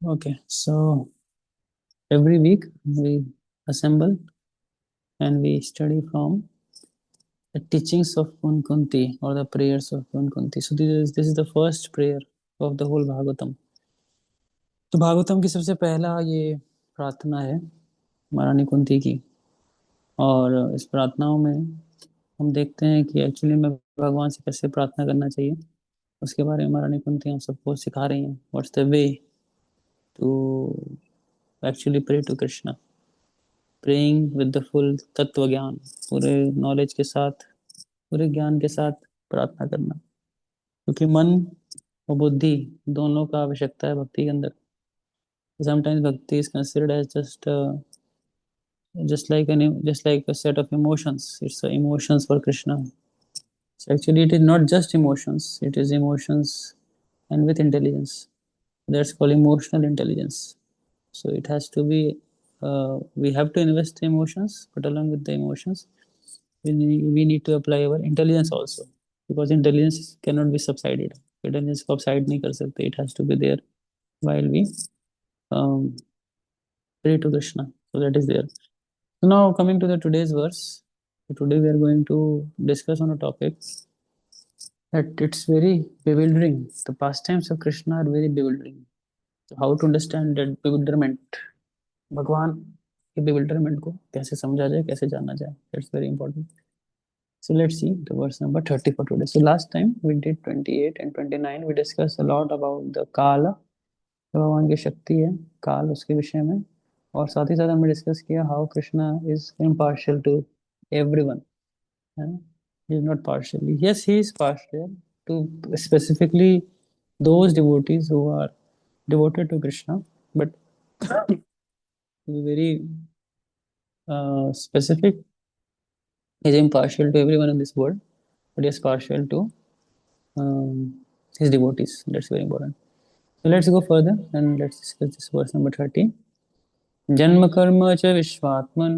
Okay, so every week we assemble and we study from the teachings of Kunti or the prayers of Kunti. So this is the first prayer of the whole Bhagavatam. तो भागवतम की सबसे पहला ये प्रार्थना है महारानी कुंती की। और इस प्रार्थनाओं में हम देखते हैं कि एक्चुअली में भगवान से कैसे प्रार्थना करना चाहिए, उसके बारे में महारानी कुंती हम सबको सिखा रही हैं। What's the way to actually pray to Krishna, praying with the full tattva gyan, पूरे नॉलेज के साथ, पूरे ज्ञान के साथ प्रार्थना करना, क्योंकि मन और बुद्धि दोनों का आवश्यकता है भक्ति के अंदर। Sometimes bhakti is considered as just like a set of emotions. It's emotions for Krishna. So actually it is not just emotions, it is emotions and with intelligence. That's called emotional intelligence. So it has to be, we have to invest the emotions, but along with the emotions we need to apply our intelligence also, because intelligence cannot be subsided. Intelligence को subside नहीं कर सकते. It has to be there while we um, pray to Krishna. So that is there. So now coming to the today's verse. So today we are going to discuss on a topic that it's very bewildering. The pastimes of Krishna are very bewildering. So how to understand that bewilderment? भगवान के bewilderment को कैसे समझा जाए, कैसे जाना जाए? That's very important. So let's see the verse number 30 for today. So last time we did 28 and 29. We discussed a lot about the Kala, भगवान की शक्ति है काल, उसके विषय में। और साथ ही साथ हमने डिस्कस किया how Krishna is impartial to everyone, है ना। he is not partially, yes he is partial to specifically those devotees who are devoted to Krishna, but to be very specific, he is impartial to everyone in this world, but he is partial to his devotees. That's very important. So let's go further and let's discuss this verse number 30. जन्म कर्म च विश्वात्मन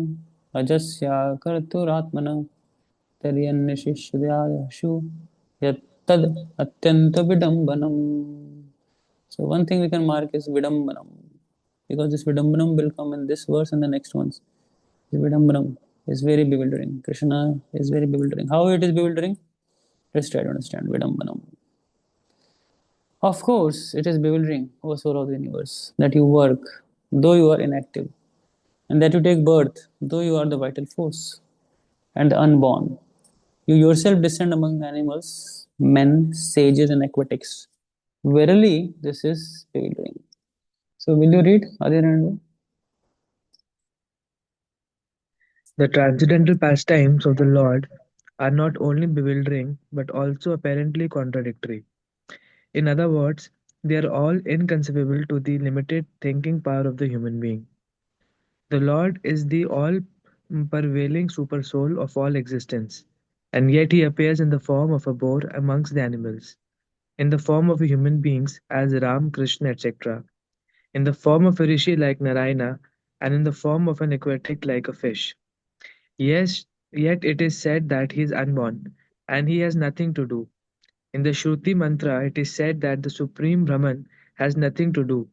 अजस्या कर्तुरात्मन तर्यन्य शिष्याशु यत्तद अत्यंत विडम्बनम. So one thing we can mark is vidambanam, because this vidambanam will come in this verse and the next ones. The vidambanam is very bewildering. Krishna is very bewildering. How it is bewildering? Let's try to understand vidambanam. Of course, it is bewildering, O soul of the universe, that you work though you are inactive, and that you take birth though you are the vital force and the unborn. You yourself descend among animals, men, sages, and aquatics. Verily, this is bewildering. So, will you read, Adhiranand? The transcendental pastimes of the Lord are not only bewildering but also apparently contradictory. In other words, they are all inconceivable to the limited thinking power of the human being. The Lord is the all prevailing supersoul of all existence, and yet he appears in the form of a boar amongst the animals, in the form of human beings as Ram, Krishna, etc., in the form of a rishi like Narayana, and in the form of an aquatic like a fish. Yes, yet it is said that he is unborn, and he has nothing to do. In the Shruti mantra, it is said that the Supreme Brahman has nothing to do.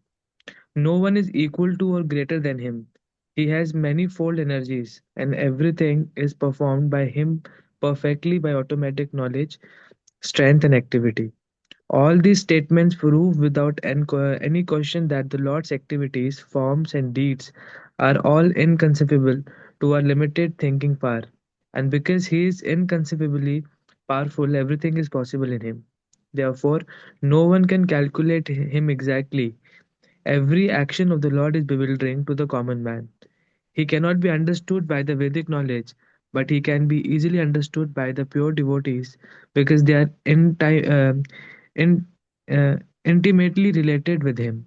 No one is equal to or greater than him. He has manifold energies, and everything is performed by him perfectly by automatic knowledge, strength, and activity. All these statements prove without any question that the Lord's activities, forms, and deeds are all inconceivable to our limited thinking power. And because He is inconceivably powerful, everything is possible in Him. Therefore, no one can calculate Him exactly. Every action of the Lord is bewildering to the common man. He cannot be understood by the Vedic knowledge, but he can be easily understood by the pure devotees because they are in, intimately related with him.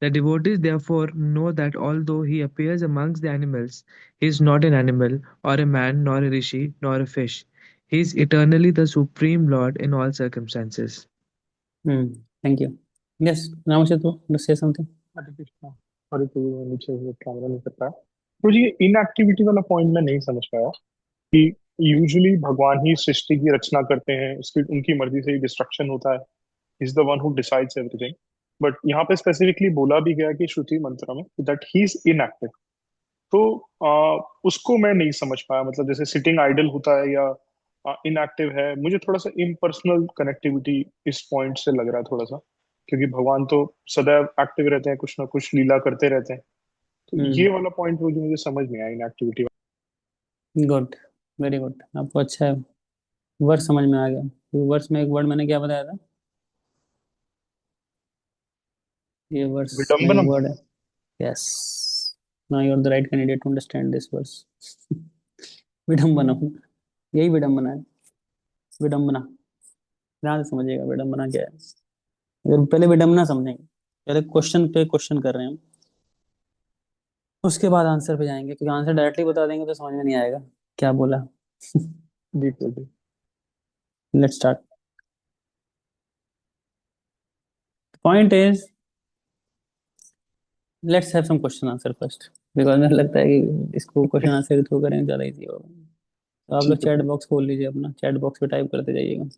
The devotees therefore know that although he appears amongst the animals, he is not an animal, or a man, nor a rishi, nor a fish. He is eternally the Supreme Lord in all circumstances. Thank you. Yes, Ramachitra, to say something. Hare Krishna. Sorry तो नीचे से camera नहीं कर पाया। तो जी inactivity वाला point मैं नहीं समझ पाया कि यूजुअली भगवान ही सृष्टि की रचना करते हैं, उसकी उनकी मर्जी से ही डिस्ट्रक्शन होता है। Is the one who decides everything. But यहाँ पे स्पेसिफिकली बोला भी गया कि श्रुति मंत्र में दैट ही इज इनएक्टिव। तो उसको मैं नहीं समझ पाया, मतलब जैसे सिटिंग आइडल होता है या इनएक्टिव है, मुझे थोड़ा सा इम्पर्सनल कनेक्टिविटी इस पॉइंट से लग रहा है थोड़ा सा, क्योंकि भगवान तो सदैव एक्टिव रहते हैं, कुछ ना कुछ लीला करते रहते हैं। तो ये वाला पॉइंट मुझे समझ नहीं आया इनएक्टिविटी। गुड, वेरी गुड, आपको अच्छा है, वर्ड समझ में आ गया। वर्ड्स में एक वर्ड मैंने क्या बताया था, ये वर्ड्स में विडम्बनम। वर्ड है, yes, now you are the right candidate to understand this words. विडम्बनम, यही विडम्बना है, विडम्बना, ध्यान से समझिएगा विडम्बना क्या है। अगर पहले विडम्बना समझेंगे, पहले क्वेश्चन पे क्वेश्चन कर रहे हैं हम, उसके बाद आंसर पे जाएंगे, क्योंकि आंसर डायरेक्टली बता देंगे तो समझ में नहीं आएगा क्या बोला। जी जी। Let's start. Point is, let's have some question answer first, because मुझे लगता है कि इसको क्वेश्चन आंसर के थ्रू करेंगे ज़्यादा इजी होगा। तो आप लोग ठीक है चैट ठीक बॉक्स खोल लीजिए, अपना चैट बॉक्स पे टाइप करते जाइएगा।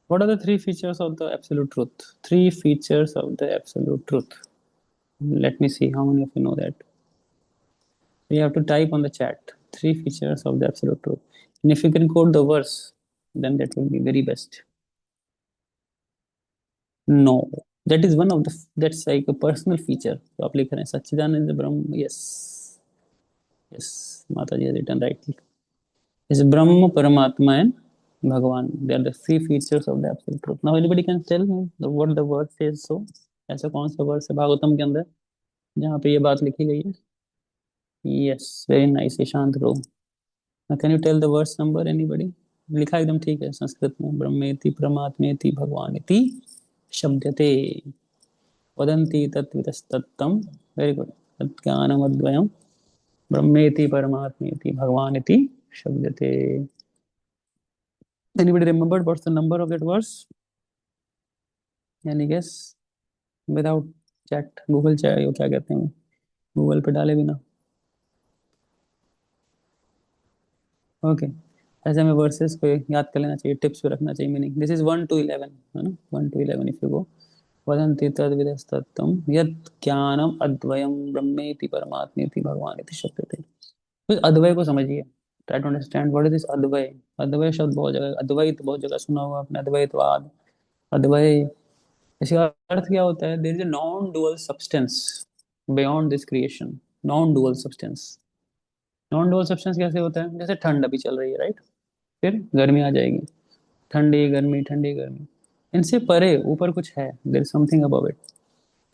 What are the three features of the absolute truth? Three features of the absolute truth. Let me see how many of you know that. You have to type on the chat. Three features of the absolute truth. And if you can quote the verse, then that will be very best. No, that is one of the, that's like a personal feature. तो आप लिख रहे हैं सच्चिदानंद ब्रह्म, yes, yes, माता जी has written rightly. Is Brahma, Paramatma, and Bhagavan. They are the three features of the absolute truth. Now anybody can tell me what the word says so. ऐसा कौन सा word है भागवतम के अंदर जहाँ पे ये बात लिखी गई है? Yes, very nice Ishant bro. Can you tell the verse number anybody? लिखा एकदम ठीक है संस्कृत में, ब्रह्मेति परमात्मेति भगवानेति शब्दते वदन्ति तत्वितस्तत्तम। Very good. तज्ज्ञानमद्वयम् ब्रह्मेति परमात्मेति भगवानेति शब्दते। Anybody remembered what's the number of that verse? Any guess? Without chat, Google chat, यो क्या कहते हैं, गूगल पे डाले बिना। ओके, ऐसे हमें वर्सेस को याद कर लेना चाहिए, टिप्स पे रखना चाहिए मीनिंग। दिस इज 1 to 11, है ना, 1 to 11 इफ यू गो। वदन्ति तद्विदस्तत्तम यत् ज्ञानम अद्वयम ब्रह्मेति परमात्मेति भगवानेति शब्दते। तो अद्वय को समझिए, try to understand what is this अद्वय। अद्वय शब्द बहुत जगह, अद्वैत बहुत जगह सुना होगा आपने, अद्वैतवाद, अद्वय, इसका अर्थ क्या होता है? There is a non dual substance beyond this creation. Non dual substance, non dual substance कैसे होता है? जैसे ठंड अभी चल रही है, राइट, फिर गर्मी आ जाएगी, ठंडी गर्मी, ठंडी गर्मी, इनसे परे ऊपर कुछ है, there is something above it.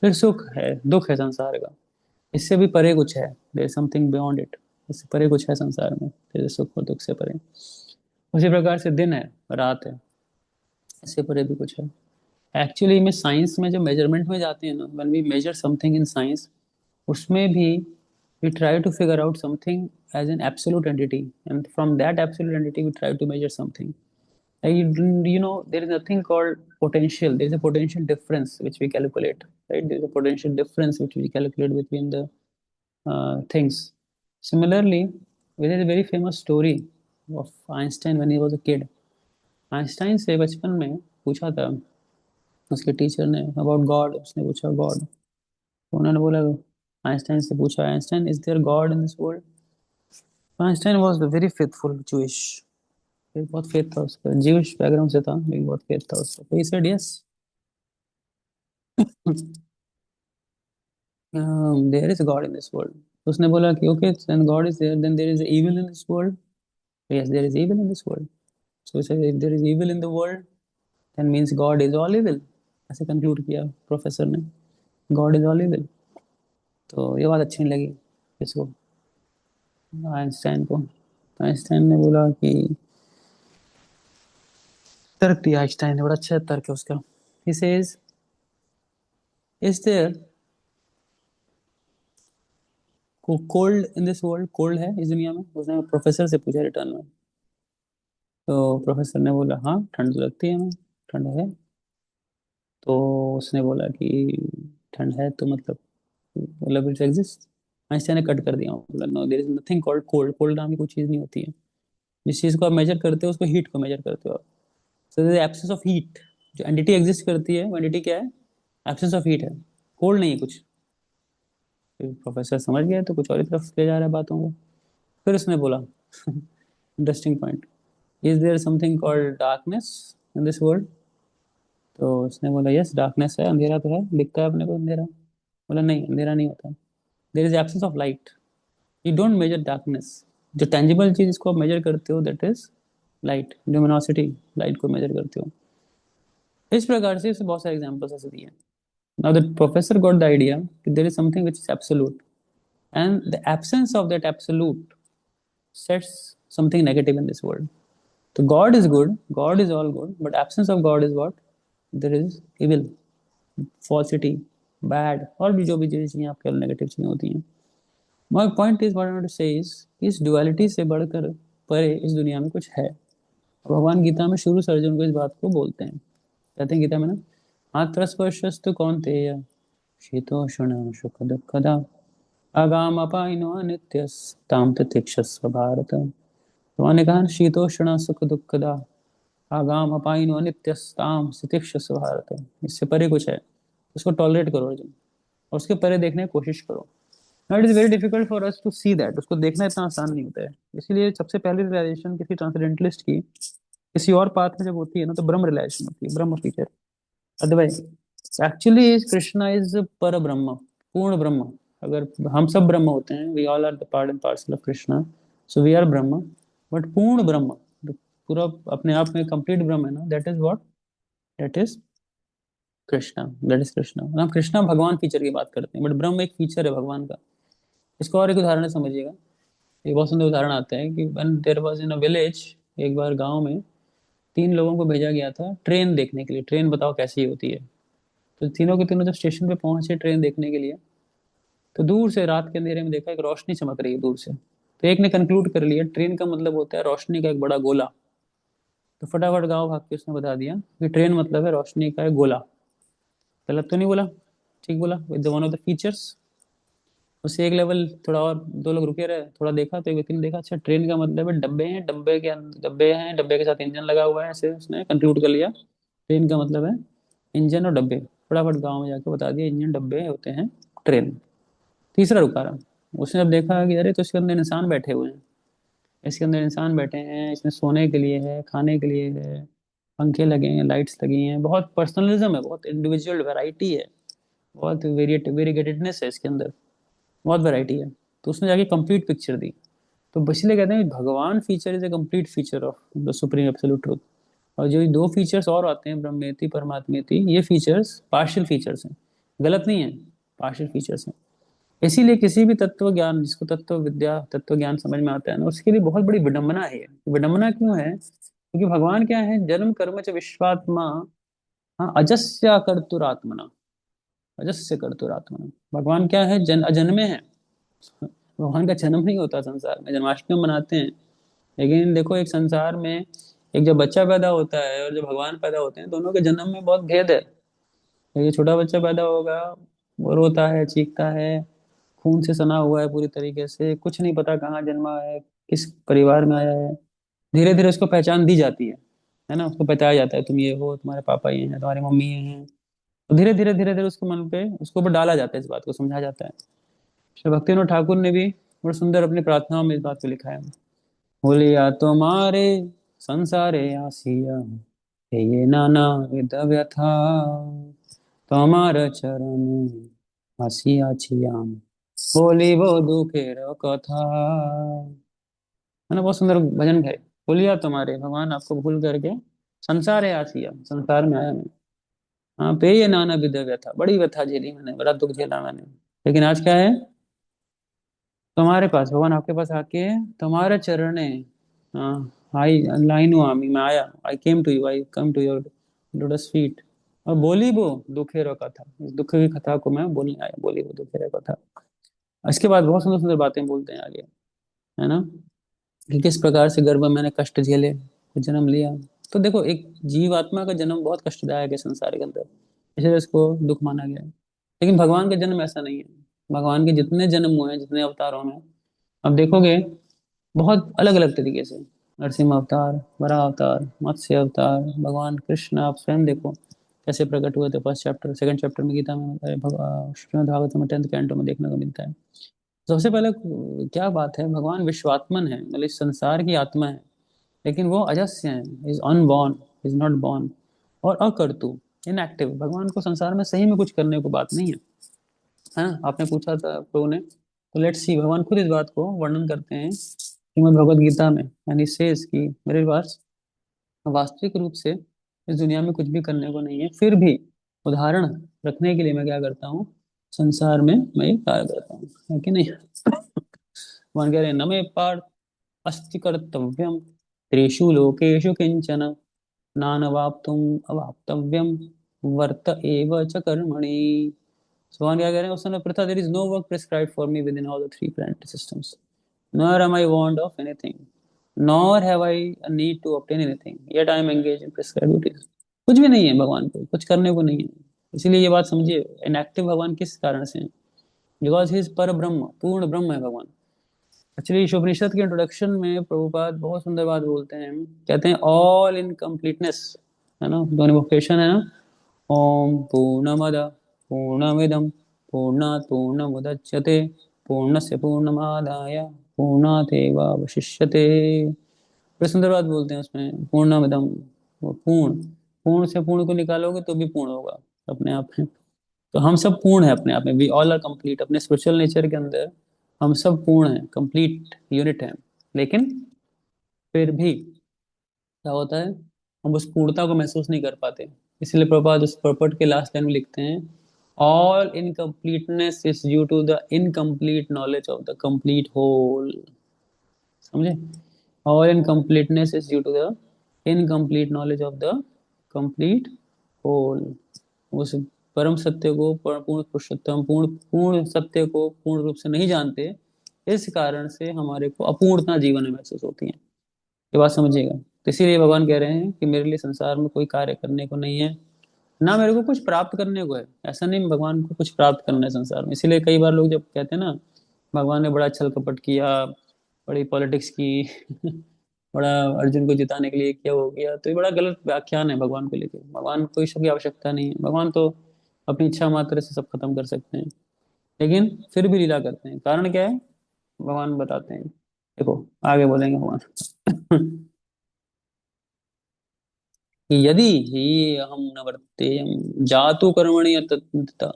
फिर सुख है, दुख है संसार का, इससे भी परे कुछ है, there is something beyond it, इससे परे कुछ है संसार में, तेरे सुख और दुख से परे। उसी प्रकार से दिन है, रात है, इससे परे भी कुछ है। एक्चुअली में साइंस में जब मेजरमेंट में जाते हैं ना, when we measure something in science, उसमें भी we try to figure out something as an absolute entity, and from that absolute entity we try to measure something. Like you know, there is nothing called potential. There is a potential difference which we calculate, right? There is a potential difference which we calculate between the things. Similarly, there is a very famous story of Einstein when he was a kid. Einstein से बचपन में पूछा था उसके teacher ने about God, उसने पूछा God, तो उन्होंने बोला, आइंस्टाइन से पूछा, Einstein is there God in this world? Einstein was very faithful Jewish, बहुत फेथ था उसका, ज्यूइश बैकग्राउंड से था लेकिन बहुत फेथ था उसका, तो he said yes there is God in this world. तो उसने बोला कि okay, then God is there, then there is evil in this world? Yes, there is evil in this world. So he said if there is evil in the world then means God is all evil. ऐसे conclude किया professor ने, God is all evil. तो ये बात अच्छी नहीं लगी इसको, आइंस्टाइन को। तो आइंस्टाइन ने बोला कि, तर्क दिया आइंस्टाइन ने, बड़ा अच्छा तर्क है उसका। He says, is there cold in this world? Cold है इस दुनिया में? उसने प्रोफेसर से पूछा रिटर्न में। तो प्रोफेसर ने बोला हाँ, ठंड तो लगती है हमें, ठंड है। तो उसने बोला कि ठंड है तो मतलब इट एग्जिस्ट। आइंस्टाइन ने कट कर दिया, बोला no, there is nothing called cold, cold नाम की कोई चीज़ नहीं होती है। जिस चीज़ को आप मेजर करते हो उसको हीट को मेजर करते हो आप। So there is absence of heat. जो एंटिटी एग्जिस्ट करती है वो एंटिटी क्या है? एब्सेंस ऑफ हीट है, कोल्ड नहीं है कुछ। फिर प्रोफेसर समझ गया तो कुछ और ही तरफ ले जा रहा है बातों को। फिर उसने बोला interesting point, is there something called darkness in this world? तो उसने बोला यस, डार्कनेस है, अंधेरा तो है, दिखता है अपने को अंधेरा। बोला नहीं, अंधेरा नहीं होता, there is absence of light. You don't measure darkness. जो टेंजिबल चीज इसको आप मेजर करते हो that is light, luminosity, light को मेजर करते हो। इस प्रकार से इसे बहुत सारे एग्जांपल्स ऐसे दिए। Now the professor got the idea कि there is something which is absolute, and the absence of that absolute sets something negative in this world. So God is good, God is all good, but absence of God is what? There is evil, falsity, bad, और भी जो भी चीजें आपके negative चीजें होती हैं। My point is, what I want to say is, इस duality से बढ़कर परे इस दुनिया में कुछ है। भगवान गीता में शुरू से अर्जुन को इस बात को बोलते हैं, कहते हैं गीता में ना, आत्रस्पर्शस्तु कौन्तेय शीतोष्ण सुख दुःखदा आगामपायिनो नित्यस्तां तितिक्षस्व भारत। भगवान ने कहा शीतोष्ण सुख दुःखदा आगाम अपायिनो नित्यस्ताम तितिक्षस्व भारत। इससे परे कुछ है, उसको टॉलरेट करो अर्जुन, और उसके परे देखने की कोशिश करो। It is very difficult for us to see that, उसको देखना इतना आसान नहीं होता है। इसीलिए सबसे पहली रियलाइजेशन किसी ट्रांसेंडेंटलिस्ट की किसी और पाथ में जब होती है ना, तो ब्रह्म रियलाइजेशन होती है, ब्रह्म feature. Otherwise actually is Krishna is पर ब्रह्म, पूर्ण ब्रह्म। अगर हम सब ब्रह्म होते हैं, we all are the part and parcel of Krishna, so we are Brahman, but पूर्ण ब्रह्म, पूरा अपने आप में कंप्लीट ब्रह्म है ना, that is what, that is Krishna, that is Krishna. हम कृष्णा भगवान फीचर की बात करते हैं, बट ब्रह्म एक फीचर है भगवान का। इसको और एक उदाहरण से समझिएगा। एक बहुत सुंदर उदाहरण आता है कि when there was in a village, एक बार गांव में 3 लोगों को भेजा गया था ट्रेन देखने के लिए। ट्रेन बताओ कैसी होती है। तो तीनों के तीनों जब स्टेशन पे पहुंचे ट्रेन देखने के लिए, तो दूर से रात के अंधेरे में देखा एक रोशनी चमक रही है दूर से। तो एक ने कंक्लूड कर लिया ट्रेन का मतलब होता है रोशनी का एक बड़ा गोला। तो फटाफट गाँव भाग के उसने बता दिया कि ट्रेन मतलब है रोशनी का एक गोला। गलत तो नहीं बोला, ठीक बोला, with one of the features. उससे एक लेवल थोड़ा और, 2 लोग रुके रहे, थोड़ा देखा तो एक व्यक्ति ने देखा अच्छा ट्रेन का मतलब है डब्बे हैं, डब्बे के डब्बे हैं, डब्बे के साथ इंजन लगा हुआ है, ऐसे उसने कंक्लूड कर लिया ट्रेन का मतलब है इंजन और डब्बे। फटाफट गाँव में जाके बता दिया इंजन डब्बे होते हैं ट्रेन। तीसरा रुका रहा, उसने जब देखा कि अरे तो इसके अंदर इंसान बैठे हुए हैं, इसके अंदर इंसान बैठे हैं, इसमें सोने के लिए है, खाने के लिए है, पंखे लगे हैं, लाइट्स लगी हैं, बहुत पर्सनलिज्म है, बहुत इंडिविजुअल वैरायटी है, बहुत वेरिएटेडनेस है इसके अंदर, बहुत वैरायटी है। तो उसने जाके कंप्लीट पिक्चर दी। तो इसलिए कहते हैं भगवान feature is a complete feature of the supreme absolute truth. और जो 2 फीचर्स और आते हैं ब्रह्मेति परमात्मेति, ये फीचर्स पार्शियल फीचर्स हैं, गलत नहीं है, पार्शियल फीचर्स हैं। इसीलिए किसी भी तत्व ज्ञान, जिसको तत्व विद्या तत्व ज्ञान समझ में आता है ना, उसके लिए बहुत बड़ी विडंबना है। विडंबना क्यों है? क्योंकि भगवान क्या है, जन्म कर्म च विश्वात्मा, हाँ, अजस्या कर्तुरात्मना, अजस्य कर्तुरात्मना। भगवान क्या है, अजन्मे है। भगवान का जन्म नहीं होता संसार में, जन्माष्टमी मनाते हैं, लेकिन देखो एक संसार में एक जब बच्चा पैदा होता है और जब भगवान पैदा होते हैं, दोनों के जन्म में बहुत भेद है। ये छोटा बच्चा पैदा होगा, वो रोता है, चीखता है, खून से सना हुआ है पूरी तरीके से, कुछ नहीं पता कहाँ जन्मा है, किस परिवार में आया है। धीरे धीरे उसको पहचान दी जाती है ना, उसको बताया जाता है तुम ये हो, तुम्हारे पापा ये हैं, तुम्हारी मम्मी ये हैं। तो धीरे धीरे उसके मन पे, उसके ऊपर डाला जाता है, इस बात को समझाया जाता है। श्री भक्तिविनोद ठाकुर ने भी बड़ा सुंदर अपनी प्रार्थनाओं में इस बात को लिखा है, बोलिया तुम्हारे संसारे आसिया, हे ये नाना विध व्यथा, তোমার চরণে আসিয়াছি আমি, বলিব दुखेर कथा। है ना, बहुत सुंदर भजन है। बोलिया तुम्हारे, भगवान आपको भूल करके संसार है आसिया, संसार में आया मैं। हाँ, पे ये नाना विध व्यथा, बड़ी व्यथा झेली मैंने, बड़ा दुख झेला मैंने, लेकिन आज क्या है, तुम्हारे पास, भगवान आपके पास आके तुम्हारे चरणे, हाँ, आई लाइनो आमी, मैं आया, I came to you, I come to your lotus feet, और बोली वो दुखेर कथा, इस दुख की कथा को मैं बोलने आया, बोली वो दुखेर कथा। इसके बाद बहुत सुंदर सुंदर बातें बोलते हैं आगे, है ना, कि किस प्रकार से गर्भ में मैंने कष्ट झेले, जन्म लिया। तो देखो एक जीवात्मा का जन्म बहुत कष्टदायक है संसार के अंदर, इसलिए इसको दुख माना गया है। लेकिन भगवान का जन्म ऐसा नहीं है। भगवान के जितने जन्म हुए हैं, जितने अवतारों में, अब देखोगे बहुत अलग अलग तरीके से, नरसिंह अवतार, वराह अवतार, मत्स्य अवतार, भगवान कृष्ण आप स्वयं देखो कैसे प्रकट हुए थे, फर्स्ट चैप्टर सेकंड चैप्टर में गीता में श्रीमद् भागवतम 10th कैंटो में देखने को मिलता है। सबसे पहले क्या बात है, भगवान विश्वात्मन है, मतलब इस संसार की आत्मा है, लेकिन वो अजस्य है, is unborn, is not born, और अकर्तु, इनएक्टिव। भगवान को संसार में सही में कुछ करने को बात नहीं है ना। आपने पूछा था प्रभु ने, तो लेट्स सी, भगवान खुद इस बात को वर्णन करते हैं श्रीमद् भगवद गीता में, एंड ही सेज कि मेरे पास वास्तविक रूप से इस दुनिया में कुछ भी करने को नहीं है, फिर भी उदाहरण रखने के लिए मैं क्या करता हूँ, संसार में मैं ये कार्य करता हूँ, है कि नहीं। भगवान कह रहे हैं, न मे पार्थ अस्ति कर्तव्यम त्रिषु लोकेषु किंचन नानवाप्तुम अवाप्तव्यम वर्त एव च कर्मणि। भगवान क्या कह रहे हैं, उस समय प्रथा, there is no work prescribed for me within all the three planetary systems, nor am I warned of anything, nor have I a need to obtain anything, yet I am engaged in prescribed duties। कुछ भी नहीं है भगवान को, कुछ करने को नहीं है। इसीलिए ये बात समझिए, इनएक्टिव भगवान किस कारण से है, बिकॉज ही इज पर ब्रह्म, पूर्ण ब्रह्म है भगवान। एक्चुअली उपनिषद के इंट्रोडक्शन में प्रभुपाद बहुत सुंदर बात बोलते हैं, कहते हैं ऑल इन कंप्लीटनेस, है ना, दोनों वोकेशन है ना, ओम पूर्णमद पूर्णमिदम पूर्णात् पूर्णमुदच्यते पूर्णस्य पूर्णमादाय पूर्णातेवावशिष्यते। बड़ी सुंदर बात बोलते हैं उसमें, पूर्णमिदम, वो पूर्ण, पूर्ण से पूर्ण को निकालोगे तो भी पूर्ण होगा अपने आप में। तो हम सब पूर्ण है अपने आप में, वी ऑल आर कंप्लीट, अपने स्पिरिचुअल नेचर के अंदर हम सब पूर्ण हैं, कंप्लीट यूनिट है। लेकिन फिर भी क्या होता है, हम उस पूर्णता को महसूस नहीं कर पाते। इसलिए प्रभुपाद उस पर्पट के लास्ट लाइन में लिखते हैं, all incompleteness is due to the incomplete knowledge of the complete whole. समझे, all incompleteness is due to the incomplete knowledge of the complete whole. उस परम सत्य को, पूर्ण पुरुषोत्तम, पूर्ण पूर्ण सत्य को पूर्ण रूप से नहीं जानते, इस कारण से हमारे को अपूर्णता जीवन में महसूस होती है। ये बात समझिएगा। तो इसीलिए भगवान कह रहे हैं कि मेरे लिए संसार में कोई कार्य करने को नहीं है, ना मेरे को कुछ प्राप्त करने को है। ऐसा नहीं भगवान को कुछ प्राप्त करना है संसार में। इसीलिए कई बार लोग जब कहते हैं ना, भगवान ने बड़ा छल कपट किया, बड़ी पॉलिटिक्स की बड़ा अर्जुन को जिताने के लिए किया, वो किया, तो ये बड़ा गलत व्याख्यान है भगवान को लेकर। भगवान को इस सब की आवश्यकता नहीं है, भगवान तो अपनी इच्छा मात्र से सब खत्म कर सकते हैं, लेकिन फिर भी लीला करते हैं। कारण क्या है, भगवान बताते हैं, देखो आगे बोलेंगे भगवान। यदि ही अहम न वर्तेयम जातु कर्मणि अतंतता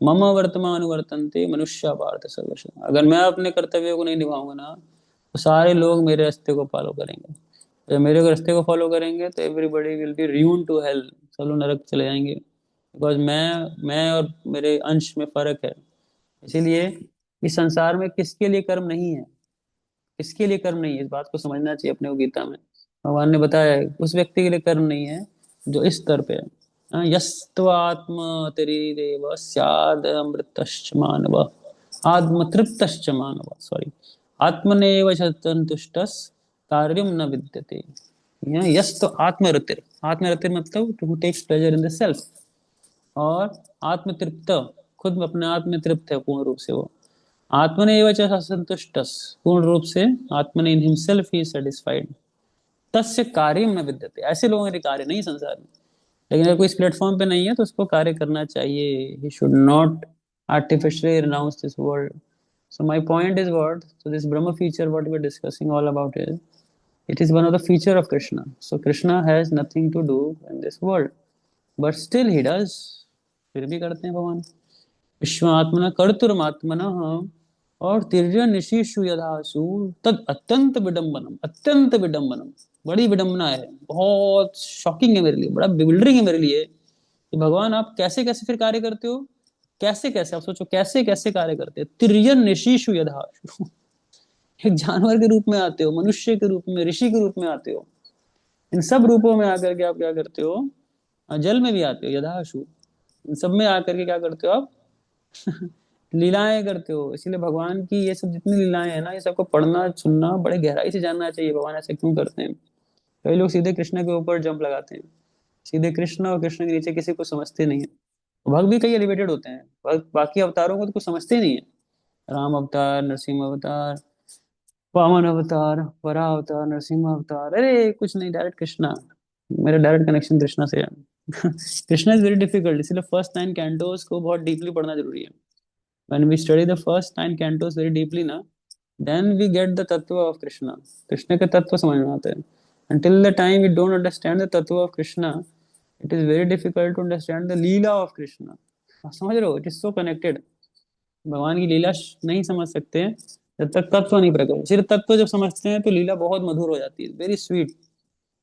मम वर्तमान वर्तन्ते मनुष्य पार्थ सर्वश। अगर मैं अपने कर्तव्य को नहीं निभाऊंगा ना, तो सारे लोग मेरे रास्ते को फॉलो करेंगे। जब मेरे रास्ते को फॉलो करेंगे तो everybody will be ruin to hell, सब लोग नरक चले जाएंगे। बिकॉज मैं और मेरे अंश में फर्क है। इसीलिए इस संसार में किसके लिए कर्म नहीं है, किसके लिए कर्म नहीं है, इस बात को समझना चाहिए अपने को। गीता में भगवान ने बताया है, उस व्यक्ति के लिए कर्म नहीं है जो इस स्तर पे है। यस्त्वात्म तरीरेव स्याद अमृतश्च मानव आत्मतृप्तश्च मानव, सॉरी, आत्मनेव संतुष्टस् कार्यम न विद्यते। यस्त आत्मरतिर, आत्मरतिर मतलब to takes pleasure in the self, और आत्मतृप्त, खुद अपने आप में तृप्त है पूर्ण रूप से वो। आत्मनेव च संतुष्टस, पूर्ण रूप से आत्मने इन हिमसेल्फ ही सेटिस्फाइड, तस्य कार्यम न विद्यते। ऐसे लोगों के कार्य नहीं संसार में। लेकिन अगर कोई इस प्लेटफॉर्म पे नहीं है तो उसको कार्य करना चाहिए। He should not artificially renounce this world. So my point is what? So this Brahma feature, what we're discussing all about is, it is one of the feature of Krishna. So Krishna has nothing to do in this world, but still he does. फिर भी करते हैं भगवान। विश्वात्मना कर्तुर्मात्मना, और तिर्यनिशीषु यदासु तद अत्यंत विडंबनम, अत्यंत विडंबनम, बड़ी विडंबना है, बहुत शॉकिंग है मेरे लिए, बड़ा बिल्डरिंग है मेरे लिए कि भगवान आप कैसे कैसे फिर कार्य करते हो, कैसे कैसे, आप सोचो कैसे कैसे कार्य करते हैं। तिर्यनिशीषु यदासु, एक जानवर के रूप में आते हो, मनुष्य के रूप में, ऋषि के रूप में आते हो, इन सब रूपों में आकर के आप क्या करते हो, जल में भी आते हो, यदाशु, इन सब में आकर के क्या करते हो आप, लीलाएं करते हो। इसीलिए भगवान की ये सब जितनी लीलाएं हैं ना, ये सबको पढ़ना सुनना, बड़े गहराई से जानना चाहिए भगवान ऐसे क्यों करते हैं। कई लोग सीधे कृष्ण के ऊपर जंप लगाते हैं, सीधे कृष्ण और कृष्ण के नीचे किसी को समझते नहीं है। भक्त भी कई एलिवेटेड होते हैं, भक्त बाकी अवतारों को तो कुछ समझते नहीं है, राम अवतार, नरसिंह अवतार, वामन अवतार, वरा अवतार, नरसिंह अवतार, अरे कुछ नहीं, डायरेक्ट कृष्णा, मेरा डायरेक्ट कनेक्शन कृष्णा से है। कृष्णा इज वेरी डिफिकल्ट, इसलिए फर्स्ट 9 कैंटोस को बहुत डीपली पढ़ना जरूरी है. When we study the first 9 cantos very deeply ना, then we get the tattva of Krishna. Krishna के तत्व समझ में आते हैं. until the time we don't understand the tattva of krishna, it is very difficult to understand the leela of krishna. आप समझ रहे हो, इट इज सो कनेक्टेड. भगवान की लीला नहीं समझ सकते हैं जब तक तत्व नहीं प्रकट. सिर्फ तत्व जब समझते हैं तो लीला बहुत मधुर हो जाती है, वेरी स्वीट.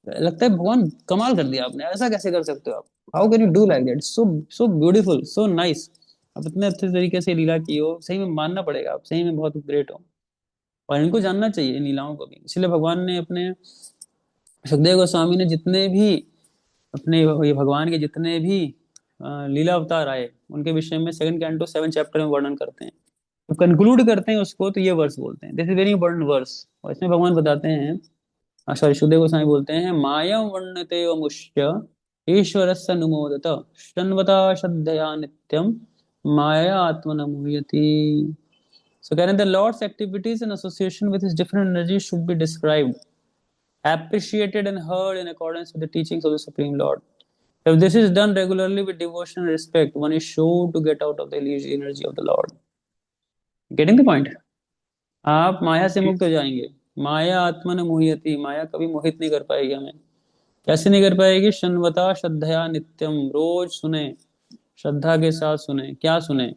लगता है भगवान कमाल कर दिया आपने, ऐसा कैसे कर सकते हो आप, how can you do like that, so so beautiful, so nice. आप इतने अच्छे तरीके से लीला की हो, सही में मानना पड़ेगा आप सही में बहुत ग्रेट हो. और इनको जानना चाहिए इन लीलाओं को भी. इसलिए भगवान ने अपने, सुखदेव गोस्वामी ने जितने भी अपने ये भगवान के जितने भी लीला अवतार आए उनके विषय में 2 कैंटो 7 चैप्टर में वर्णन करते हैं. तो कंक्लूड करते हैं उसको तो ये वर्स बोलते हैं, this is very important verse. और इसमें भगवान बताते हैं, सॉरी सुखदेव गोस्वामी बोलते हैं, माया वर्णते मुष्य ईश्वरस्य अनुमोदत शन्वता श्रद्धया नित्यम माया आत्मन मुह्यति. So कह रहे हैं the Lord's activities in association with his different energies should be described, appreciated and heard in accordance with the teachings of the Supreme Lord. If this is done regularly with devotion and respect, one is sure to get out of the illusory energy of the Lord. Getting the point? आप माया से मुक्त हो जाएंगे. माया आत्मा न मोहयति, माया कभी मोहित नहीं कर पाएगी हमें. कैसे नहीं कर पाएगी? शन्वता श्रद्धया नित्यम, रोज सुने, श्रद्धा के साथ सुने. क्या सुने?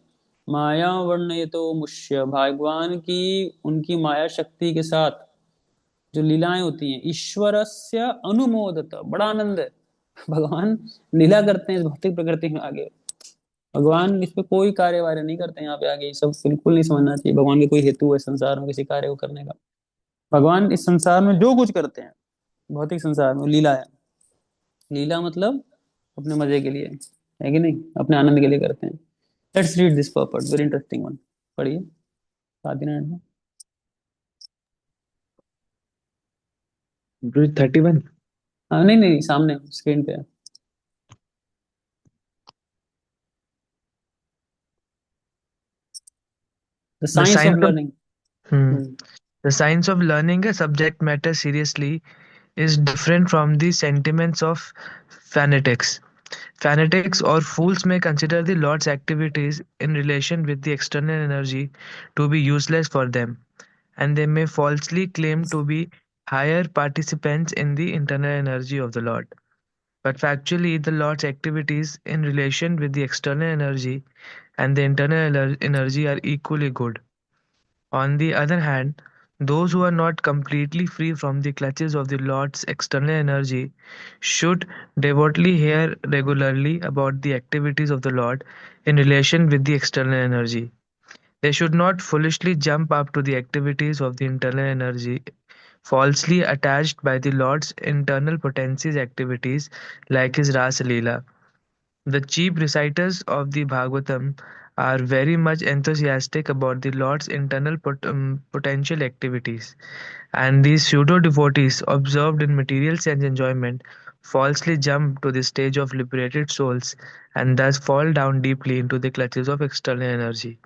माया वर्णयतो मुष्य, भगवान की उनकी माया शक्ति के साथ जो लीलाएं होती हैं. ईश्वरस्य अनुमोदत, बड़ा आनंद है. भगवान लीला करते हैं इस भौतिक प्रकृति में आगे. भगवान इस पे कोई कार्य वार्य नहीं करते हैं यहाँ पे आगे. ये सब बिल्कुल नहीं समझना चाहिए. भगवान के कोई हेतु है संसार में किसी कार्य को करने का? भगवान इस संसार में जो कुछ करते हैं भौतिक संसार में लीला है. लीला मतलब अपने मजे के लिए है कि नहीं, अपने आनंद के लिए करते हैं. Let's read this पर्पट, very interesting one. पढ़िए 7 मिनट में. 31. हाँ नहीं नहीं, सामने स्क्रीन पे है. The The science of science of learning. hmm, the science of learning a subject matter seriously is different from the sentiments of fanatics. Fanatics or fools may consider the Lord's activities in relation with the external energy to be useless for them, and they may falsely claim to be higher participants in the internal energy of the Lord. But factually, the Lord's activities in relation with the external energy and the internal energy are equally good. On the other hand, those who are not completely free from the clutches of the Lord's external energy should devotedly hear regularly about the activities of the Lord in relation with the external energy. They should not foolishly jump up to the activities of the internal energy falsely attached by the Lord's internal potencies activities like his Ras Leela. The cheap reciters of the Bhagavatam are very much enthusiastic about the Lord's internal potential activities, and these pseudo-devotees, absorbed in material sense enjoyment, falsely jump to the stage of liberated souls and thus fall down deeply into the clutches of external energy.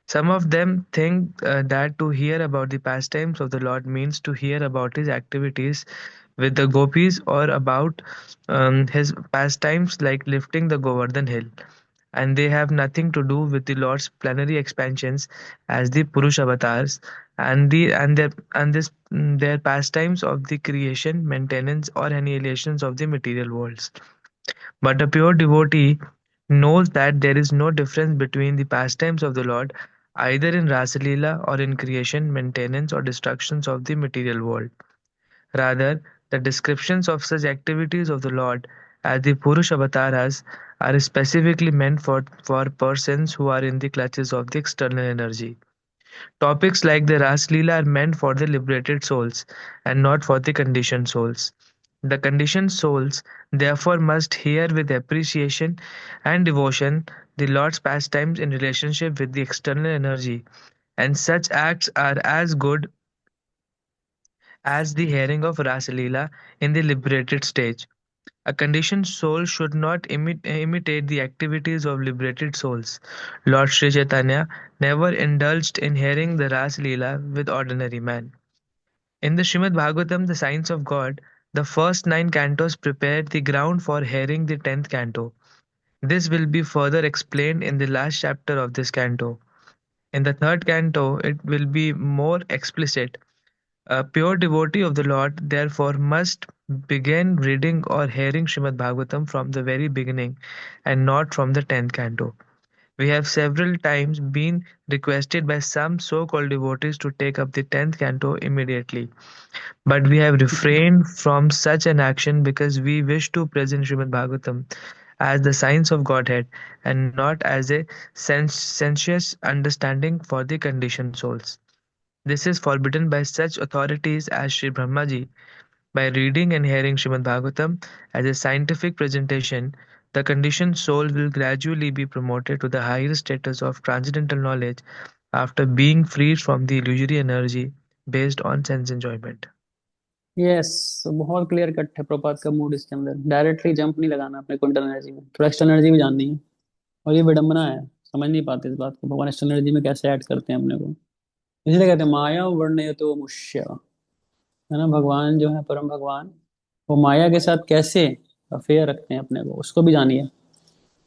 Some of them think that to hear about the pastimes of the Lord means to hear about his activities with the gopis or about his pastimes like lifting the Govardhan hill, and they have nothing to do with the Lord's plenary expansions as the Purush avatars and their pastimes of the creation, maintenance, or annihilations of the material worlds. But a pure devotee knows that there is no difference between the pastimes of the Lord either in Rasalila or in creation, maintenance, or destructions of the material world. Rather, the descriptions of such activities of the Lord as the Purush avatars are specifically meant for persons who are in the clutches of the external energy. Topics like the Ras Leela are meant for the liberated souls and not for the conditioned souls. The conditioned souls therefore must hear with appreciation and devotion the Lord's pastimes in relationship with the external energy, and such acts are as good as the hearing of Ras Leela in the liberated stage. A conditioned soul should not imitate the activities of liberated souls. Lord Sri Chaitanya never indulged in hearing the Ras Leela with ordinary man. In the Srimad Bhagavatam, the Science of God, The first 9 cantos prepare the ground for hearing the 10th canto. This will be further explained in the last chapter of this canto. In the third canto, it will be more explicit. A pure devotee of the Lord, therefore, must begin reading or hearing Srimad Bhagavatam from the very beginning and not from the 10th canto. We have several times been requested by some so-called devotees to take up the 10th canto immediately, but we have refrained from such an action because we wish to present Srimad Bhagavatam as the science of Godhead and not as a sensuous understanding for the conditioned souls. This is forbidden by such authorities as Sri Brahmaji. By reading and hearing Srimad Bhagavatam as a scientific presentation, the conditioned soul will gradually be promoted to the higher status of transcendental knowledge after being freed from the illusory energy based on sense enjoyment. Yes, बहुत clear cut है प्रपात का mood इसके अंदर। Directly jump नहीं लगाना अपने को इंटरनल एनर्जी में, थोड़ा एक्सटर्नल एनर्जी भी जाननी है। और ये विडंबना है, समझ नहीं पाते इस बात को, भगवान एक्सटर्नल एनर्जी में कैसे ऐड करते हैं अपने को। इसलिए कहते हैं माया वर्णयतो मुष्य, है ना। भगवान जो है परम भगवान, वो माया के साथ कैसे अफेयर रखते हैं अपने को, उसको भी जानिए।